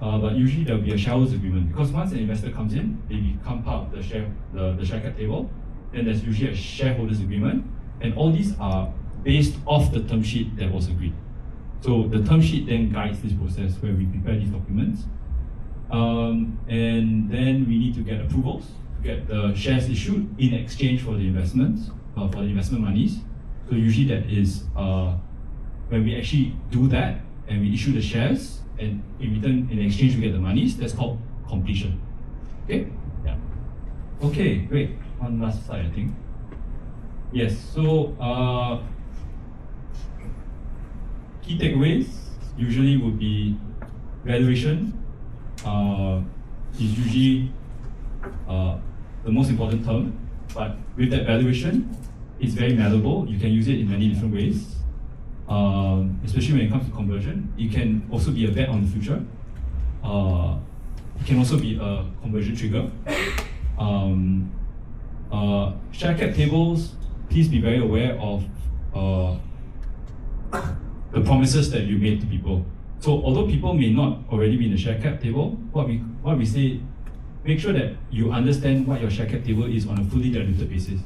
but usually there will be a shareholders agreement, because once an investor comes in, they become part of the share cap table. Then there's usually a shareholders agreement, and all these are based off the term sheet that was agreed. So the term sheet then guides this process where we prepare these documents, and then we need to get approvals to get the shares issued in exchange for the investments, for the investment monies. So usually that is when we actually do that and we issue the shares, and in return, in exchange, we get the monies. That's called completion. Okay? Yeah. Okay, great. One last slide, I think. Yes, so key takeaways usually would be valuation is usually the most important term, but with that valuation, it's very malleable. You can use it in many different ways, especially when it comes to conversion. It can also be a bet on the future. It can also be a conversion trigger. Share cap tables, please be very aware of the promises that you made to people. So although people may not already be in the share cap table, what we say, make sure that you understand what your share cap table is on a fully diluted basis.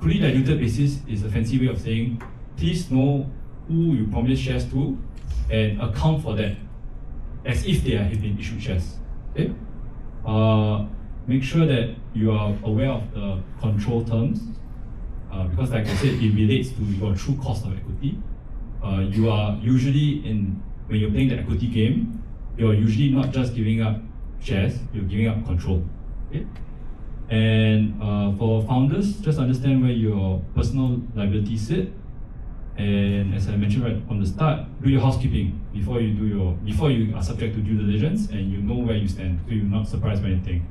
Fully diluted basis is a fancy way of saying, please know who you promised shares to and account for that as if they have been issued shares. Okay? Make sure that you are aware of the control terms, because like I said, it relates to your true cost of equity. You are usually when you're playing the equity game, you're usually not just giving up shares, you're giving up control. Okay? And for founders, just understand where your personal liabilities sit. And as I mentioned right from the start, do your housekeeping before you are subject to due diligence, and you know where you stand, so you're not surprised by anything.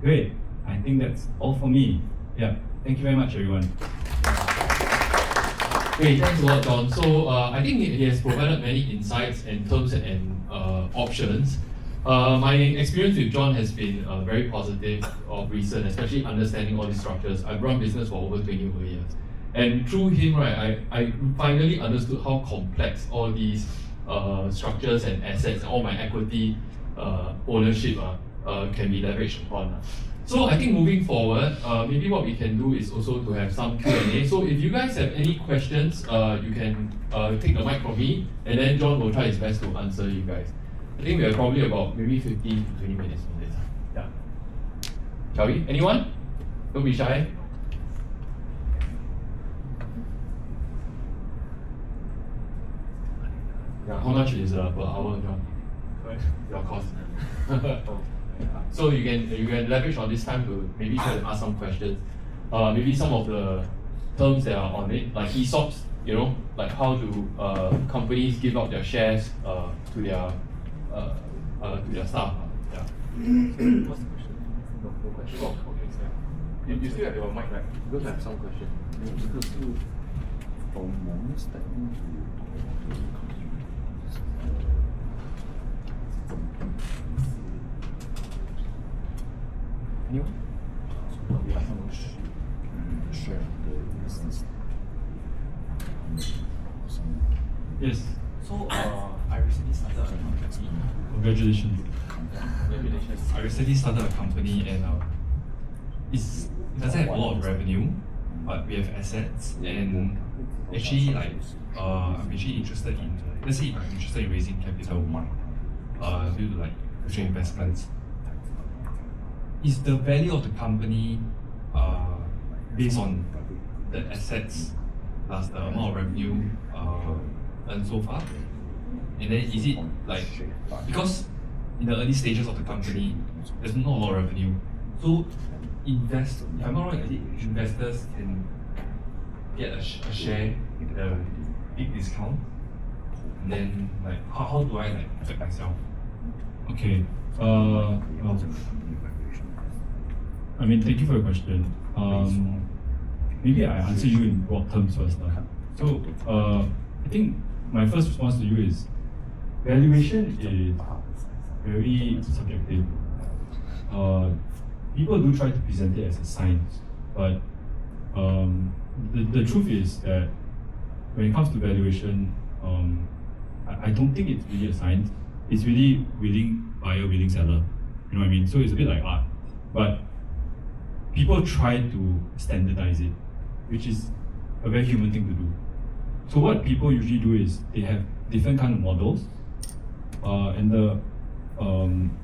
Great. I think that's all for me. Yeah. Thank you very much, everyone. Great, thanks a lot, John. So I think he has provided many insights in terms and options. My experience with John has been very positive of recent, especially understanding all these structures. I've run business for over 20 years. And through him, right, I finally understood how complex all these structures and assets and all my equity ownership can be leveraged upon. So I think moving forward, maybe what we can do is also to have some Q&A. So if you guys have any questions, you can take the mic from me, and then John will try his best to answer you guys. I think we are probably about maybe 15 to 20 minutes on this. Yeah. Shall we? Anyone? Don't be shy. Yeah, how much is per hour, John? Your cost. So you can leverage on this time to maybe try to ask some questions. Maybe some of the terms that are on it, like ESOPs, like how do companies give out their shares to their staff. Yeah. What's the question? No question. Oh, okay. You still have your mic, right? Because I have some questions. Anyone? Share the business. Yes. So I recently started a company. Congratulations. Congratulations. I recently started a company, and it doesn't have a lot of revenue, but we have assets, and actually I'm actually interested in, let's say if I'm interested in raising capital due to future investments. Is the value of the company based on the assets plus the amount of revenue earned so far? And then is it because in the early stages of the company, there's not a lot of revenue. So if I'm not wrong, I think investors can get a share at a big discount. And then how do I protect myself? Okay. Thank you for your question. Maybe I answer you in broad terms first. So, I think my first response to you is valuation is very subjective. People do try to present it as a science, but the truth is that when it comes to valuation, I don't think it's really a science. It's really willing buyer, willing seller. You know what I mean? So it's a bit like art, but people try to standardize it, which is a very human thing to do. So what people usually do is they have different kind of models, and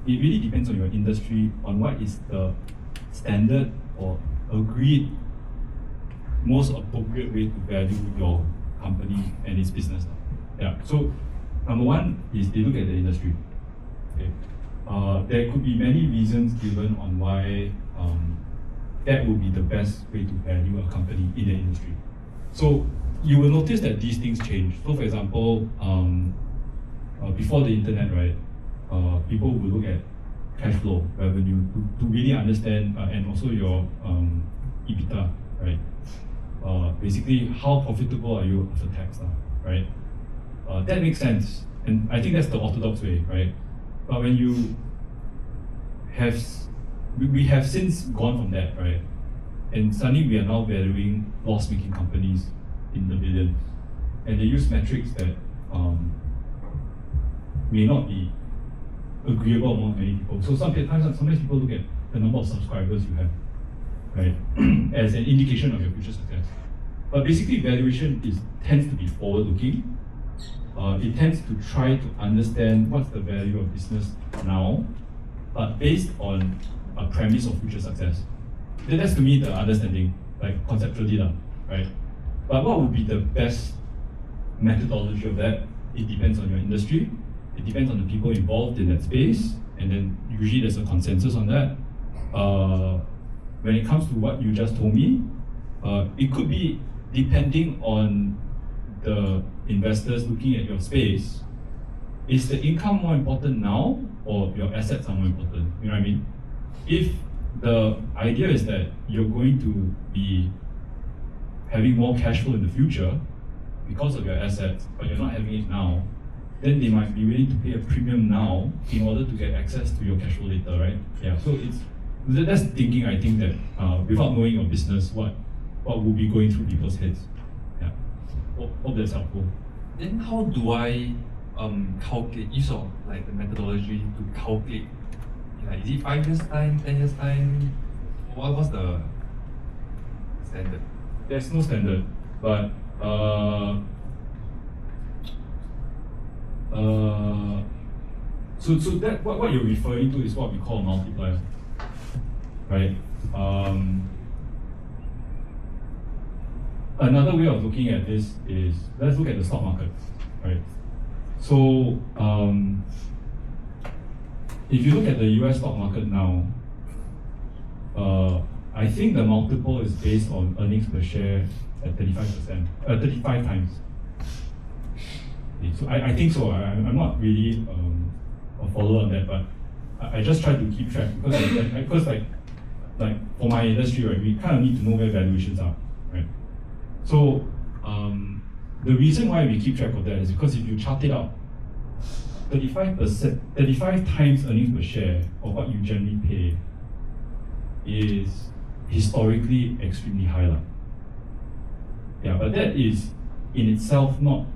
it really depends on your industry on what is the standard or agreed most appropriate way to value your company and its business. Yeah. So number one is they look at the industry. Okay. There could be many reasons given on why that would be the best way to value a company in the industry. So you will notice that these things change. So for example, before the internet, right, people would look at cash flow, revenue, to really understand, and also your EBITDA, right? Basically, how profitable are you after tax, right? That makes sense, and I think that's the orthodox way, right? But when you we have since gone from that, right? And suddenly we are now valuing loss-making companies in the billions, and they use metrics that may not be agreeable among many people. So sometimes people look at the number of subscribers you have, right, as an indication of your future success. But basically, valuation tends to be forward-looking. It tends to try to understand what's the value of business now, but based on a premise of future success. That's to me the understanding, conceptually, right? But what would be the best methodology of that? It depends on your industry. it depends on the people involved in that space, and then usually there's a consensus on that. When it comes to what you just told me, it could be depending on the investors looking at your space. Is the income more important now, or your assets are more important? You know what I mean? If the idea is that you're going to be having more cash flow in the future because of your assets, but you're not having it now, then they might be willing to pay a premium now in order to get access to your cash flow later, right? Yeah. So that's thinking. I think that without knowing your business, what will be going through people's heads. Yeah. Hope that's helpful. Then how do I calculate, use of like the methodology to calculate, like is it 5 years time, 10 years time? What's the standard? There's no standard, but so that what you're referring to is what we call a multiplier, right? Another way of looking at this is, let's look at the stock market, right? So if you look at the US stock market now, I think the multiple is based on earnings per share at 35 times. So I think so. I'm not really a follower on that, but I just try to keep track because like for my industry, right, we kind of need to know where valuations are, right? So the reason why we keep track of that is because if you chart it out, 35 times earnings per share of what you generally pay is historically extremely high. Yeah, but that is in itself not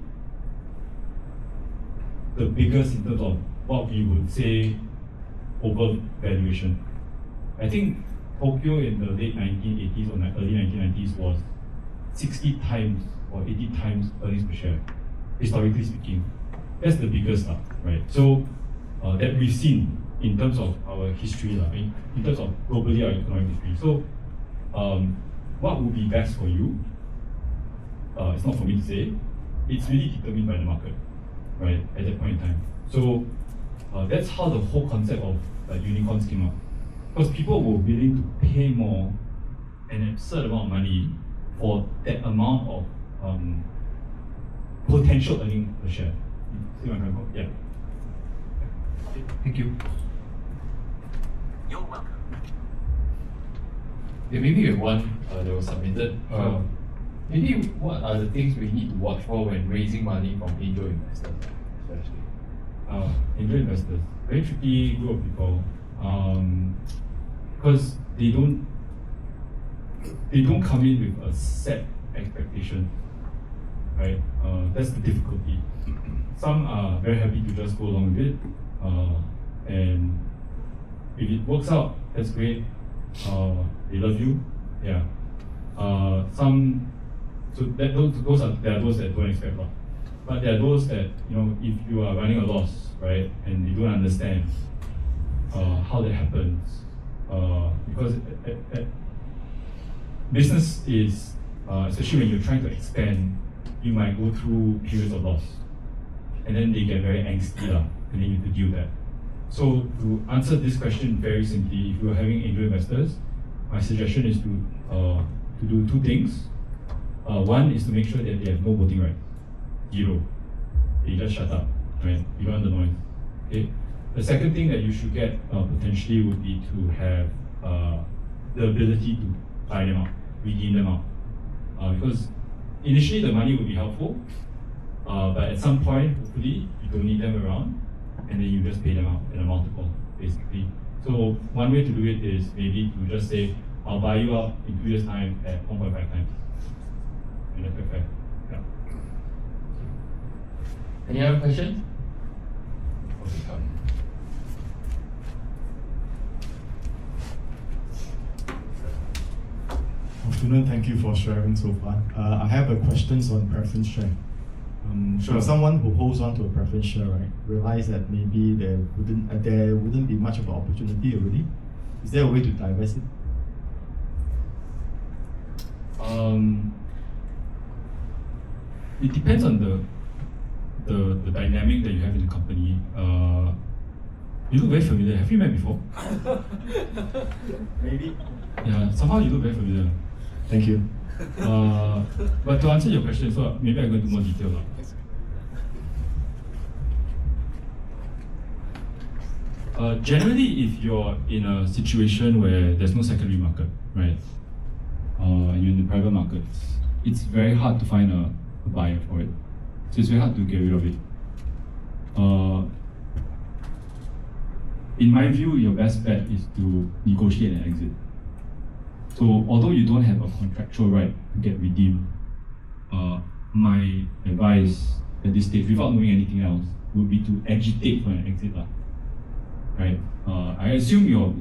the biggest in terms of what we would say overvaluation. I think Tokyo in the late 1980s or early 1990s was 60 times or 80 times earnings per share, historically speaking. That's the biggest, right? So that we've seen in terms of our history, in terms of globally our economic history. So what would be best for you? It's not for me to say. It's really determined by the market, right, at that point in time. So that's how the whole concept of unicorns came up. Because people were willing to pay more, an absurd amount of money for that amount of potential earning per share. See what I'm trying to go? Yeah. Thank you. You're welcome. Okay, maybe we have one that was submitted. Maybe what are the things we need to watch for when raising money from angel investors, especially? Angel investors, very tricky group of people, because they don't come in with a set expectation, right? That's the difficulty. Some are very happy to just go along with it, and if it works out, that's great. They love you, yeah. There are those that don't expect a lot, but there are those that, if you are running a loss, right, and you don't understand how that happens, because business is, especially when you're trying to expand, you might go through periods of loss, and then they get very angsty, and then you have to deal with that. So to answer this question very simply, if you're having angel investors, my suggestion is to do two things. One is to make sure that they have no voting rights, 0. They just shut up, right? You don't want the noise. Okay. The second thing that you should get potentially would be to have the ability to buy them out, redeem them out, because initially the money would be helpful, but at some point, hopefully, you don't need them around, and then you just pay them out in a multiple, basically. So one way to do it is maybe to just say, I'll buy you out in 2 years' time at 1.5 times. And that's perfect. Yeah. Any other questions? Okay, come. Afternoon, thank you for sharing so far. I have a questions on preference share. Sure. Someone who holds on to a preference share, right, realize that maybe there wouldn't be much of an opportunity already. Is there a way to divest it? It depends on the dynamic that you have in the company. You look very familiar. Have you met before? Maybe. Yeah, somehow you look very familiar. Thank you. But to answer your question, so maybe I go into more detail now. Generally, if you're in a situation where there's no secondary market, right, and you're in the private markets, it's very hard to find a buyer for it. So it's very hard to get rid of it. In my view, your best bet is to negotiate an exit. So although you don't have a contractual right to get redeemed, my advice at this stage, without knowing anything else, would be to agitate for an exit. Right? I assume your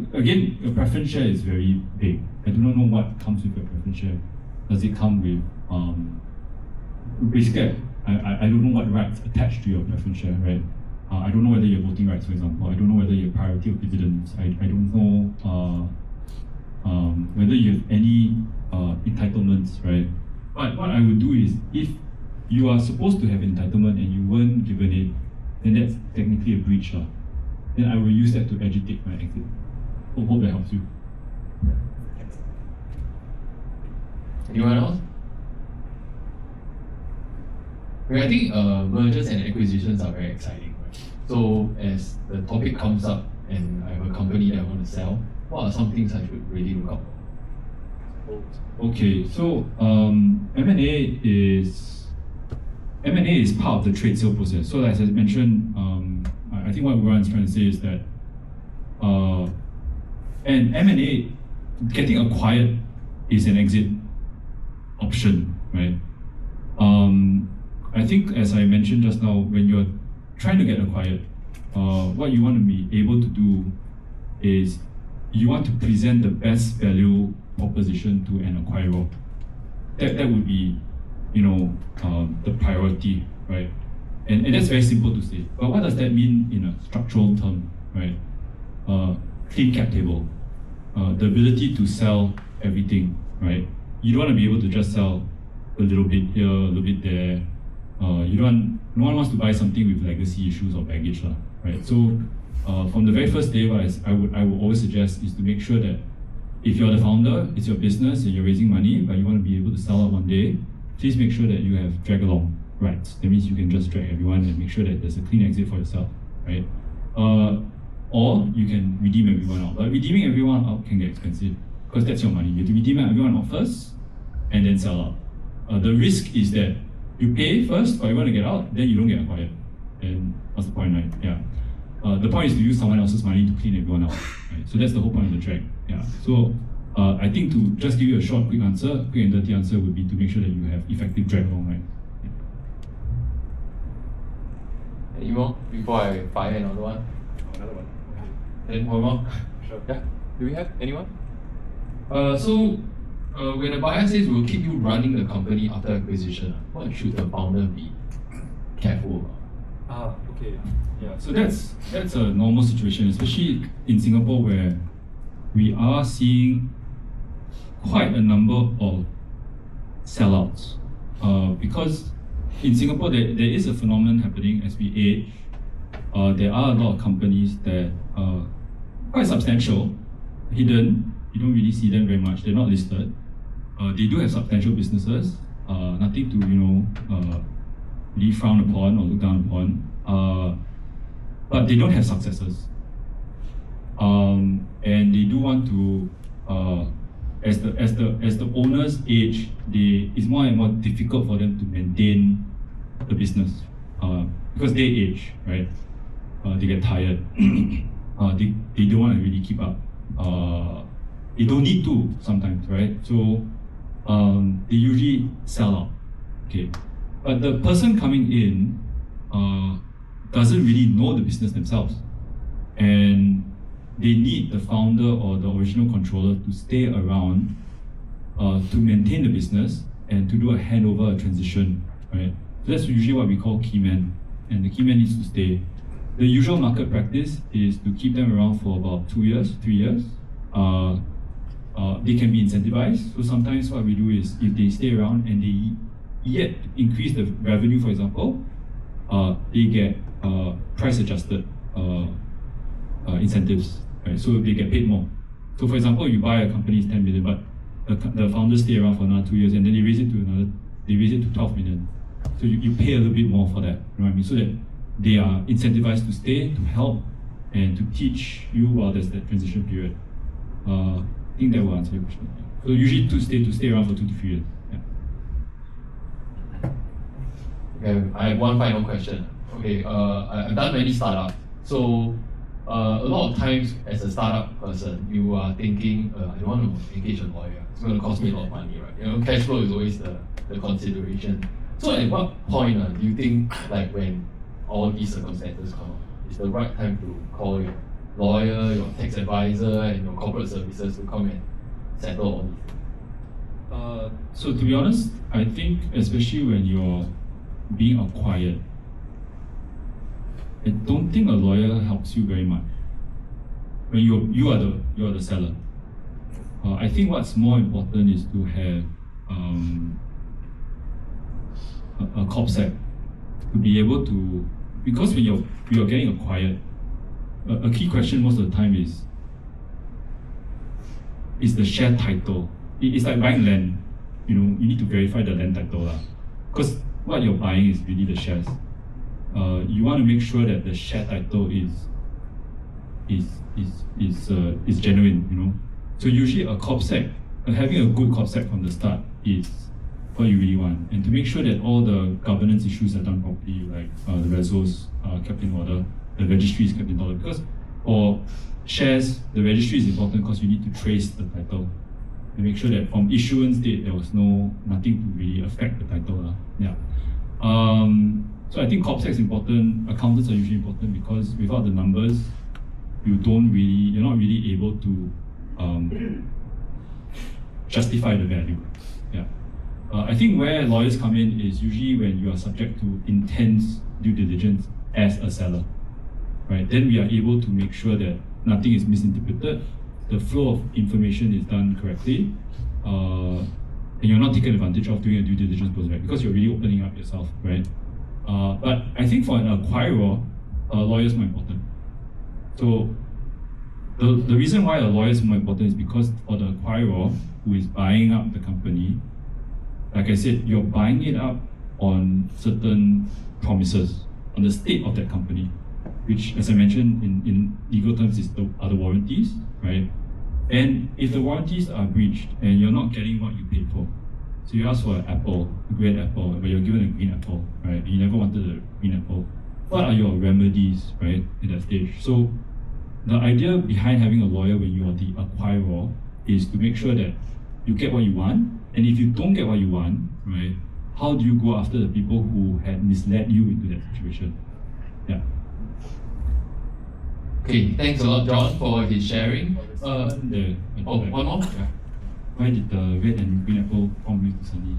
preference share is very big. I do not know what comes with your preference share. Does it come with basically I don't know what rights attached to your preference share, right? I don't know whether you have voting rights, for example. I don't know whether you have priority of dividends. I don't know whether you have any entitlements, right? But what I would do is, if you are supposed to have entitlement and you weren't given it, then that's technically a breach. Then I will use that to agitate my exit. Hope that helps you. Anyone else? I think mergers and acquisitions are very exciting, right? So as the topic comes up and I have a company that I want to sell, what are some things I should really look out for? Okay, so M&A is part of the trade sale process. So as I mentioned, I think what Uran is trying to say is that and M&A, getting acquired is an exit option, right? I think, as I mentioned just now, when you're trying to get acquired, what you want to be able to do is you want to present the best value proposition to an acquirer. That would be, the priority, right? And that's very simple to say. But what does that mean in a structural term, right? Clean cap table, the ability to sell everything, right? You don't want to be able to just sell a little bit here, a little bit there. No one wants to buy something with legacy issues or baggage, right? So from the very first day, what I would always suggest is to make sure that if you're the founder, it's your business and you're raising money, but you want to be able to sell out one day, please make sure that you have drag along rights. That means you can just drag everyone and make sure that there's a clean exit for yourself, right? Or you can redeem everyone out. But redeeming everyone out can get expensive because that's your money. You have to redeem everyone out first and then sell out. The risk is that you pay first for everyone to get out, then you don't get acquired. And what's the point, right? Yeah. The point is to use someone else's money to clean everyone out. Right? So that's the whole point of the drag. Yeah. So I think to just give you a short, quick and dirty answer would be to make sure that you have effective drag along, right? Any more before I fire another one? Another one. Then one more. Sure. Yeah. Do we have anyone? When a buyer says we'll keep you running the company after acquisition, what should the founder be careful about? Okay. Yeah. So that's a normal situation, especially in Singapore where we are seeing quite a number of sellouts. Because in Singapore there is a phenomenon happening as we age. There are a lot of companies that are quite substantial, hidden. You don't really see them very much. They're not listed. They do have substantial businesses. Nothing to really frown upon or look down upon. But they don't have successors. And they do want to, as the owners age, it's more and more difficult for them to maintain the business because they age, right? They get tired. They don't want to really keep up. They don't need to sometimes, right? So they usually sell out. Okay, but the person coming in doesn't really know the business themselves, and they need the founder or the original controller to stay around to maintain the business and to do a handover, a transition, right? So that's usually what we call key man, and the key man needs to stay. The usual market practice is to keep them around for about 2 years, 3 years. They can be incentivized. So sometimes what we do is if they stay around and they yet increase the revenue, for example, they get price adjusted incentives, right? So they get paid more. So for example, you buy a company's 10 million, but the founders stay around for another 2 years, and then they raise it to 12 million. So you pay a little bit more for that, you know what I mean? So that they are incentivized to stay, to help, and to teach you while there's that transition period. I think that will answer your question. So usually to stay around for 2 to 3 years. Yeah. Okay, I have one final question. Okay, I've done many startups. So a lot of times as a startup person, you are thinking, I don't want to engage a lawyer. It's going to cost me a lot of money, right? You know, cash flow is always the consideration. So at what point do you think, like when all these circumstances come up, it's the right time to call your lawyer, your tax advisor, and your corporate services to come and settle all these things? So to be honest, I think especially when you're being acquired, I don't think a lawyer helps you very much. When you are the seller. I think what's more important is to have a CorpSec to be able to, because when you're getting acquired, a key question most of the time is the share title. It's like buying land. You know, you need to verify the land title because what you're buying is really the shares. You want to make sure that the share title is genuine. You know, so usually a CorpSec, having a good CorpSec from the start is what you really want, and to make sure that all the governance issues are done properly, like the resos are kept in order, the registry is kept in order. Because for shares, the registry is important because you need to trace the title and make sure that from issuance date there was nothing to really affect the title. Yeah. So I think CorpSec is important. Accountants are usually important because without the numbers, you're not really able to justify the value. Yeah. I think where lawyers come in is usually when you are subject to intense due diligence as a seller, right? Then we are able to make sure that nothing is misinterpreted, the flow of information is done correctly, and you're not taken advantage of doing a due diligence process, right? Because you're really opening up yourself, right? But I think for an acquirer, a lawyer is more important. So the reason why a lawyer is more important is because for the acquirer who is buying up the company, like I said, you're buying it up on certain promises, on the state of that company, which, as I mentioned, in legal terms are the warranties, right? And if the warranties are breached and you're not getting what you paid for, so you ask for an apple, a great apple, but you're given a green apple, right? You never wanted a green apple. What are your remedies, right, in that stage? So the idea behind having a lawyer when you are the acquirer is to make sure that you get what you want, and if you don't get what you want, right, how do you go after the people who had misled you into that situation? Yeah. Okay, thanks a lot, John, for his sharing. One One more? Yeah. Why did the red and green apple prompt you to suddenly?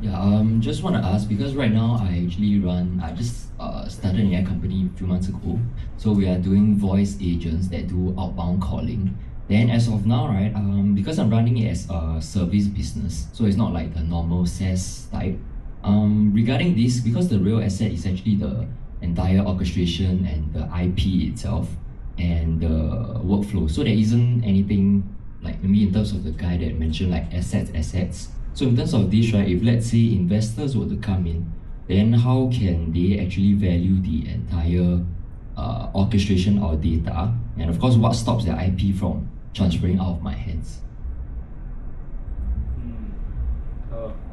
Yeah, just want to ask because right now I just started an AI company a few months ago. So we are doing voice agents that do outbound calling. Then as of now, right, because I'm running it as a service business, so it's not like the normal SaaS type. Regarding this, because the real asset is actually the entire orchestration and the IP itself and the workflow. So there isn't anything like maybe in terms of the guy that mentioned like assets. So in terms of this, right, if let's say investors were to come in, then how can they actually value the entire orchestration or data? And of course, what stops their IP from transferring out of my hands?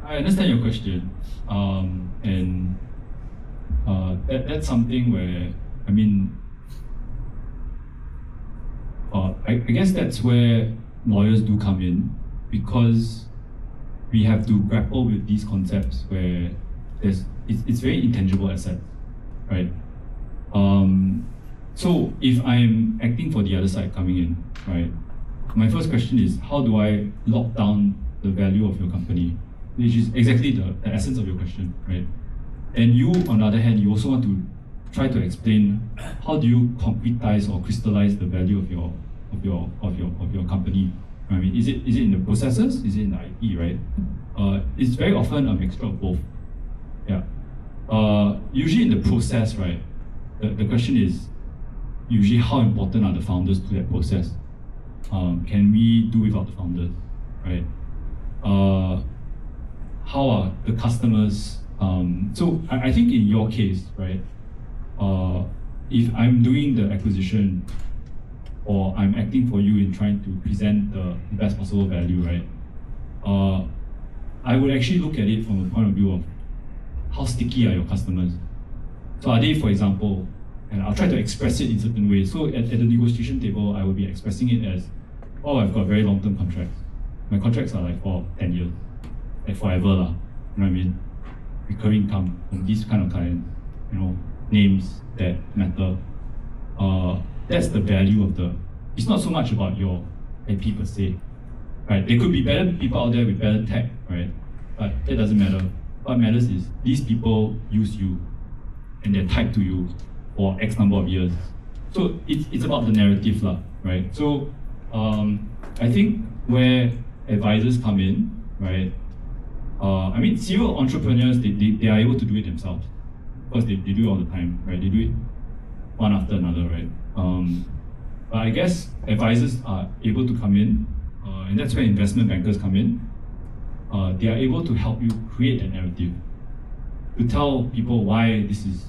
I understand your question, and that's something where, I mean, I guess that's where lawyers do come in, because we have to grapple with these concepts where it's very intangible asset, right? So if I'm acting for the other side coming in, right, my first question is, how do I lock down the value of your company? Which is exactly the essence of your question, right? And you, on the other hand, you also want to try to explain how do you concretize or crystallize the value of your company, I mean, is it in the processes? Is it in the IP, right? It's very often a mixture of both. Yeah. Usually in the process, right, the question is usually how important are the founders to that process? Can we do without the founders, right? How are the customers? So I think in your case, right, if I'm doing the acquisition or I'm acting for you in trying to present the best possible value, right, I would actually look at it from the point of view of how sticky are your customers. So are they, for example, and I'll try to express it in certain ways. So at the negotiation table, I will be expressing it as, oh, I've got very long-term contracts. My contracts are like for 10 years, like forever lah. You know what I mean? Recurring income from these kind of clients, you know, names that matter. That's the value of the. It's not so much about your IP per se, right? There could be better people out there with better tech, right? But that doesn't matter. What matters is these people use you, and they're tied to you for X number of years. So it's about the narrative lah, right? So I think where advisors come in, right? I mean, serial entrepreneurs, they are able to do it themselves because they do it all the time, right? They do it one after another, right? But I guess advisors are able to come in, and that's where investment bankers come in. They are able to help you create a narrative, to tell people why this is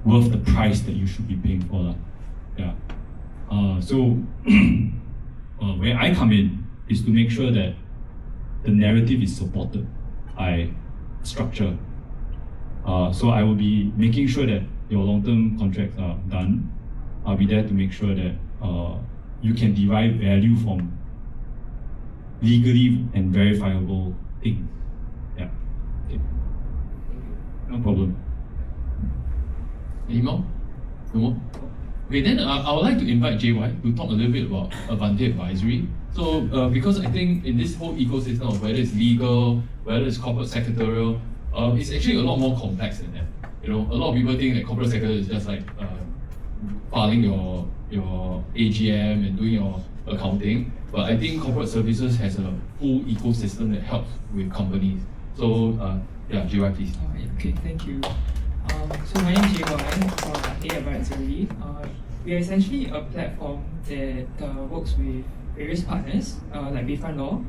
worth the price that you should be paying for. Yeah. So where I come in is to make sure that the narrative is supported by structure. So I will be making sure that your long-term contracts are done. I'll be there to make sure that you can derive value from legally and verifiable things. Yeah. Okay. No problem. Any more? No more? Okay, then I would like to invite JY to talk a little bit about Avante Advisory. So, because I think in this whole ecosystem of whether it's legal, whether it's corporate secretarial, it's actually a lot more complex than that. You know, a lot of people think that corporate secretarial is just like filing your AGM and doing your accounting. But I think corporate services has a full ecosystem that helps with companies. So, yeah, JY, please. Okay, thank you. So my name is JY from Avante Advisory. We are essentially a platform that works with various partners like Bayfront Law,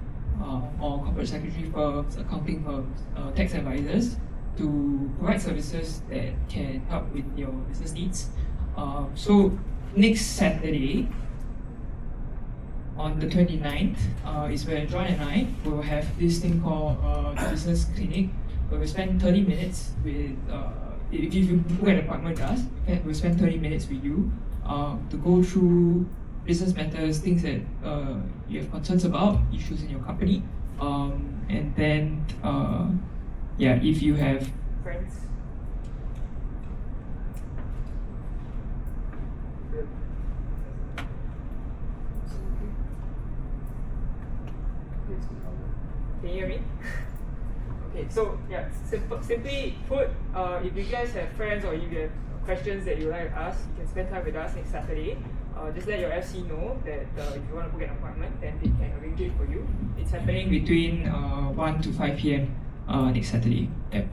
or corporate secretary firms, accounting firms, tax advisors to provide services that can help with your business needs. So next Saturday, on the 29th, is where John and I will have this thing called the Business Clinic, where we spend 30 minutes with, if you book an appointment with us, we'll spend 30 minutes with you to go through business matters, things that you have concerns about, issues in your company, and then, yeah, if you have friends. Can you hear me? Okay, so yeah, simply put, if you guys have friends or if you have questions that you like to ask, you can spend time with us next Saturday. Just let your FC know that if you want to book an appointment, then they can arrange it for you. It's happening between 1 to 5 p.m. Next Saturday. Yep.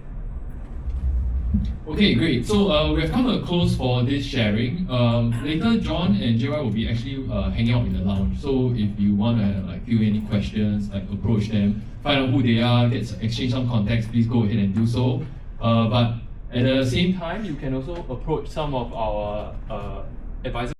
Okay, great. So we have come to a close for this sharing. Later, John and JY will be actually hanging out in the lounge. So if you want to like field any questions, like approach them, find out who they are, exchange some context, please go ahead and do so. But at the same time, you can also approach some of our advisors.